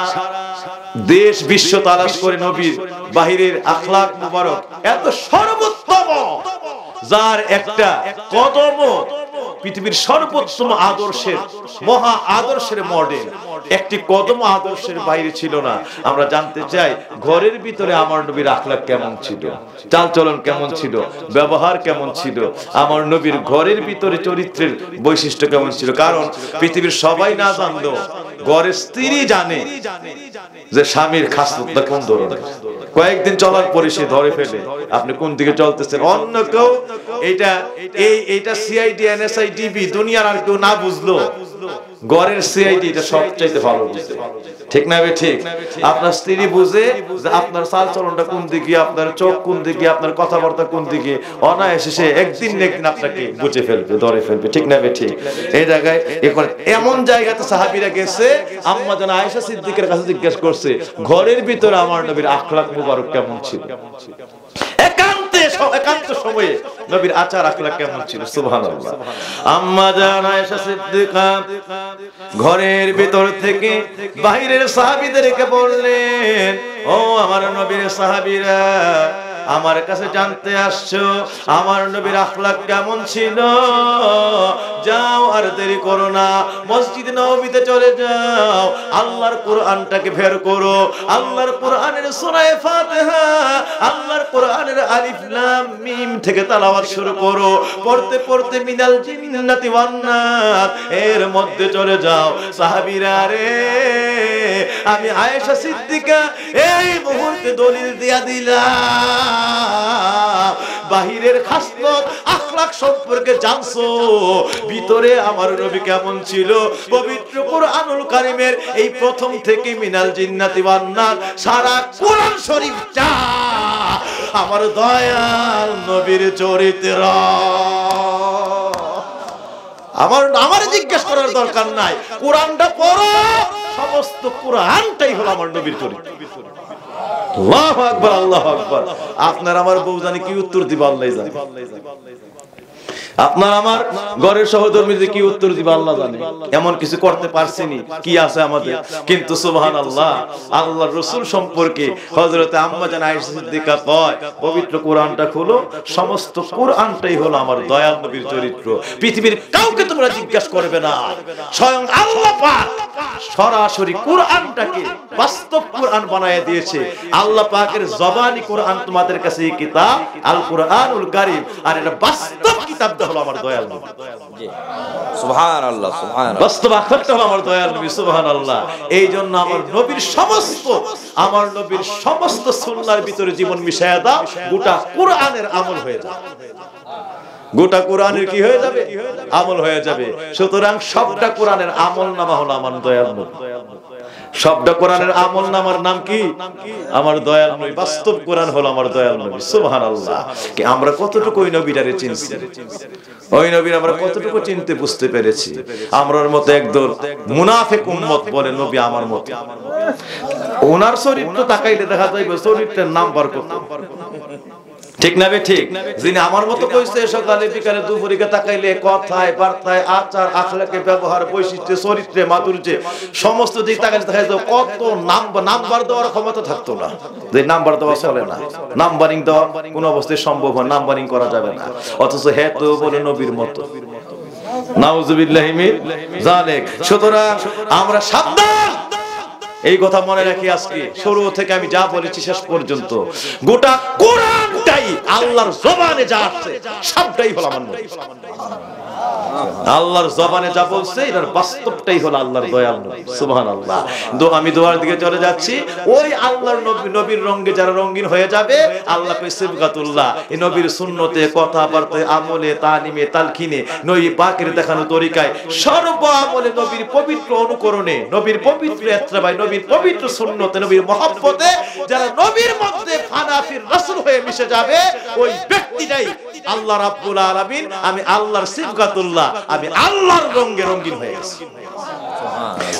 Speaker 1: দেশ বিশ্ব তালাশ করে নবীর বাহিরের আখলাক মুবারক এত সর্বোত্তম, যার একটা কদম পৃথিবীর সর্বোত্তম আদর্শের, মহা আদর্শের মডেল, একটি কদম আদর্শের বাইরে ছিল না। আমরা জানতে চাই ঘরের ভিতরে আমার নবীর আখলাক কেমন ছিল, চালচলন কেমন ছিল, ব্যবহার কেমন ছিল, আমার নবীর ঘরের ভিতরে চরিত্রের বৈশিষ্ট্য কেমন ছিল। কারণ পৃথিবীর সবাই না জানলেও ঘরের স্ত্রী জানে যে স্বামীর খাসলতটা কোন ধরনের। কয়েকদিন চলার পরে সে ধরে ফেলে আপনি কোন দিকে চলতেছেন। অন্য কেউ এইটা সিআইডি, এনএসআই, ডিবি, দুনিয়ার আর কেউ না বুঝলো, ঘরের সিআইডি এটা সবচাইতে ভালো বুঝে। ঠিক না? ঠিক। আপনার স্ত্রী বুঝে যে আপনার চাল চলনটা কোন দিকে, আপনার চোখ কোন দিকে, আপনার কথাবার্তা কোন দিকে। অনায়াসে সে একদিন না একদিন আপনাকে বুঝে ফেলবে, ধরে ফেলবে। ঠিক না? ঠিক। এই জায়গায় এমন জায়গাতে সাহাবীরা গেছে, আম্মা জান আয়েশা সিদ্দিকের কাছে জিজ্ঞেস করছে, ঘরের ভিতরে আমার নবীর আখলাক মুবারক কেমন ছিল, একান্ত সময়ে নবীর আচার আখলাক কেমন ছিল। সুবহানাল্লাহ। আম্মা জান আয়েশা সিদ্দিকা ঘরের ভিতর থেকে বাহিরের সাহাবীদেরকে বললেন, ও আমার নবীর সাহাবীরা, আমার কাছে জানতে আসছো আমার নবীর আখলাক কেমন ছিল? যাও, আর দেরি করো না, মসজিদ নববীতে চলে যাও, আল্লাহর কোরআনটাকে বের করো, আল্লাহর কোরআনের সূরা ফাতিহা, আল্লাহর কোরআনের আলিফ লাম মিম থেকে তেলাওয়াত শুরু করো। পড়তে পড়তে মিনাল জিন্নাতি ওয়ান নাস এর মধ্যে চলে যাও। সাহাবীরা রে, আমি আয়েশা সিদ্দিকা এই মুহূর্তে দলিল দিয়া দিলাম, বাহিরের খাসলত আখলাক সম্পর্কে জানছো, ভিতরে আমার নবী কেমন ছিল। পবিত্র কোরআনুল কারীমের এই প্রথম থেকে মিনাল জিন্নাতি ওয়ান নাস সারা কোরআন শরীফটা আমার দয়াল নবীর চরিত্র। আমার জিজ্ঞেস করার দরকার নাই, কোরআনটা পড়ো, সমস্ত কোরআনটাই হলো আমার নবীর চরিত্র। আল্লাহু আকবার, আল্লাহু আকবার। আপনার আমার বউ জানি কি উত্তর দিবে আল্লাহই জানে, আপনার আমার ঘরের সহধর্মীদের কি উত্তর দিবে আল্লাহ জানে। এমন কিছু করতে পারছিনি, কি আছে আমাদের। কিন্তু সুবহানাল্লাহ, আল্লাহর রাসূল সম্পর্কে হযরত আম্মা জান আয়েশা সিদ্দিকা কয়, পবিত্র কোরআনটা খুলো, সমস্ত কোরআনটাই হলো আমার দয়াল নবীর চরিত্র। পৃথিবীর কাউকে তোমরা জিজ্ঞাসা করবে না, স্বয়ং আল্লাহ পাক সরাসরি কোরআনটাকে বাস্তব কোরআন বানায় দিয়েছে। আল্লাহ পাকের জবানি কোরআন তোমাদের কাছে এই কিতাব আল কোরআনুল কারীম, আর এটা বাস্তব কিতাবটা হলো আমার দয়াল নবী।
Speaker 2: জি সুবহানাল্লাহ সুবহানাল্লাহ।
Speaker 1: বাস্তব আখরটা হলো আমার দয়াল নবী। সুবহানাল্লাহ। এই জন্য আমার নবীর সমস্ত সুন্নাহর ভিতরে জীবন মিশায়া দাও, গোটা কোরআনের আমল হয়ে যাবে। গোটা কোরআনের কি হয়ে যাবে? আমল হয়ে যাবে। সুতরাং সবটা কোরআনের আমল নামা হলো আমার দয়াল নবী। সবটা কোরআনের আমল নামার নাম কি? আমার দয়াল নবী। বাস্তব কোরআন হলো আমার দয়াল নবী। সুবহানাল্লাহ। কি আমরা কতটুকু ওই নবীটারে চিনছি? ওই নবীর আমরা কতটুকু চিনতে বুঝতে পেরেছি? আমরার মতো একদল মুনাফিক উম্মত বলে নবী আমার মত। ওনার চরিত্র তাকাইলে দেখা যাবে চরিত্রের নাম্বার কত। ঠিক না বে ঠিক? যিনি আমার মতো কইছে সকালে বিকালে দুপুরে তাকাইলে কথায় বার্তায় আচার আখলাকে ব্যবহার বৈশিষ্ট্যে চরিত্রে মাধুর্যে সমস্ত দিক তাকাইলে দেখা যায় কত নাম্বার দেওয়ার ক্ষমতা থাকতো না। যে নাম্বার দেওয়া চলে না, নাম্বারিং দেওয়া কোনো অবস্থায় সম্ভব হয়, নাম্বারিং করা যাবে না। অথচ হ্যাঁ তো বলে নবীর মতো। নাউযুবিল্লাহি মিন যালিক। সুতরাং আমরা সাবধান, এই কথা মনে রাখি। আজকে শুরু থেকে আমি যা বলেছি শেষ পর্যন্ত গোটা কোরআনটাই আল্লাহর জবানে যা আসছে সবটাই হলো আমার নবী। আল্লাহর জবানে যা বলছে এর বাস্তবটাই হলো আল্লাহর দয়াল নবী। সুবহানাল্লাহ। আমি দোয়ার দিকে চলে যাচ্ছি। ওই আল্লাহর নবীর রঙে যারা রঙিন হয়ে যাবে, আল্লাহ কই সিবগাতুল্লাহ, এই নবীর সুন্নতে কথাবার্তায় আমলে তালিমে তালকিনে নবী পাকের দেখানো তরিকায় সর্ব আমলে নবীর পবিত্র অনুকরণে নবীর পবিত্র ইত্তেবায় নবীর পবিত্র সুন্নতে নবীর মহব্বতে যারা নবীর মধ্যে ফানাফির রাসূল হয়ে মিশে যাবে, ওই ব্যক্তিটাই আল্লাহ রাব্বুল আলামিন, আমি আল্লাহর সিবগাতুল্লাহ, আমি আল্লাহর রঙে রঙিন হয়ে গেছি।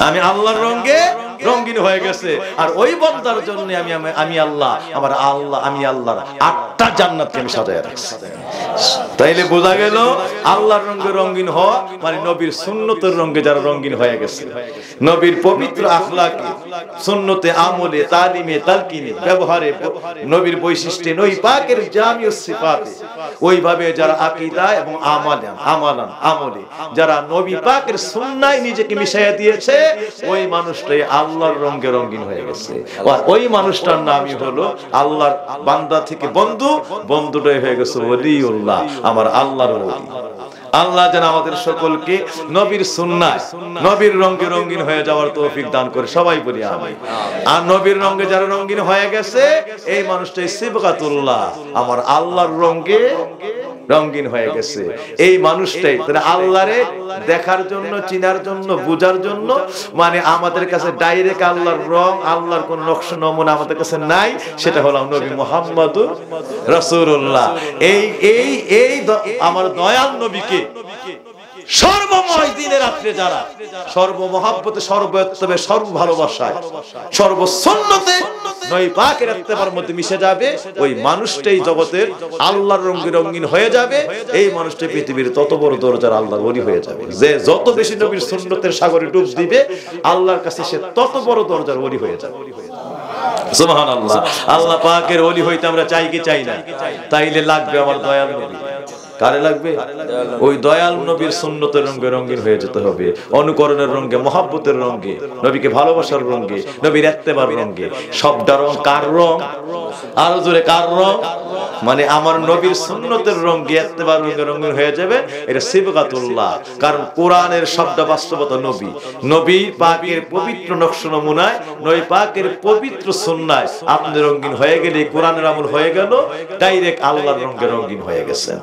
Speaker 1: আমি আল্লাহর রঙে রঙিন হয়ে গেছে। আর ওই বান্দার জন্য আমি আল্লাহর 8টা জান্নাতকে আমি সাজায় রাখছি। তাইলে বোঝা গেল আল্লাহর রঙে রঙিন হওয়া মানে নবীর সুন্নতের রঙে যারা রঙিন হয়ে গেছে, নবীর পবিত্র আখলাকে সুন্নতে আমলে তালিমে তালকিনে ব্যবহারে নবীর বৈশিষ্ট্যে নবী পাকের জামিউ সিফাতে ওইভাবে যারা আকীদা এবং আমলে যারা নবী পাকের সুন্নায় নিজেকে মিশাইয়া দিয়েছে, ওই মানুষটাই আল্লাহর রঙে রঙিন হয়ে গেছে। আর ওই মানুষটার নামই হলো আল্লাহর বান্দা থেকে বন্ধুটাই হয়ে গেছে ওলিউল্লাহ, আমার আল্লাহর ওলি। আল্লাহ যেন আমাদের সকলকে নবীর সুন্নাহ নবীর রঙে রঙিন হয়ে যাওয়ার তৌফিক দান করে, সবাই বলি আমিন। আর নবীর রঙে যারা রঙিন হয়ে গেছে, এই মানুষটাই সিবগাতুল্লাহ, আমার আল্লাহর রঙে রঙিন হয়ে গেছে। এই মানুষটাই তাহলে আল্লাহরে দেখার জন্য, চিনার জন্য, বুঝার জন্য, মানে আমাদের কাছে ডাইরেক্ট আল্লাহর রং, আল্লাহর কোন নকশা নমুনা আমাদের কাছে নাই, সেটা হলো নবী মুহাম্মদুর রাসূলুল্লাহ। এই আমার দয়াল নবীকে সর্বময় দিনে রাত্রে যারা সর্বমহব্বতে সর্বত্তবে সর্ব ভালোবাসায় সর্বসুন্নতে নবী পাকের ইত্তেবার মধ্যে মিশে যাবে, ওই মানুষটাই জগতের আল্লাহর রঙে রঙিন হয়ে যাবে। এই মানুষটা পৃথিবীর তত বড় দরজার আল্লাহর ওলি হয়ে যাবে। যে যত বেশি নবীর সুন্নতের সাগরে ডুব দিবে, আল্লাহর কাছে সে তত বড় দরজার ওলি হয়ে যাবে। সুবহানাল্লাহ। আল্লাহ পাকের ওলি হইতে আমরা চাই কি চাই না? তাইলে লাগবে আমার দয়াল নবী। কারে লাগবে? ওই দয়াল নবীর সুন্নতের রঙে রঙিন হয়ে যেতে হবে, অনুকরণের রঙে, মহব্বতের রঙে, নবীকে ভালোবাসার রঙে, নবীর ইত্তেবার রঙে। সবটা রং কার রং? আরো জোরে কার রং? মানে আমার নবীর সুন্নতের রঙে ইত্তেবার রঙে রঙিন হয়ে যাবে, এটা সিবগাতুল্লাহ। কারণ কোরআনের শব্দ বাস্তবতা নবী পাকের পবিত্র নকশা নমুনায়, নবী পাকের পবিত্র সুন্নায় আপনি রঙিন হয়ে গেলে কোরআনের আমল হয়ে গেল, ডাইরেক্ট আল্লাহর রঙে রঙিন হয়ে গেছেন।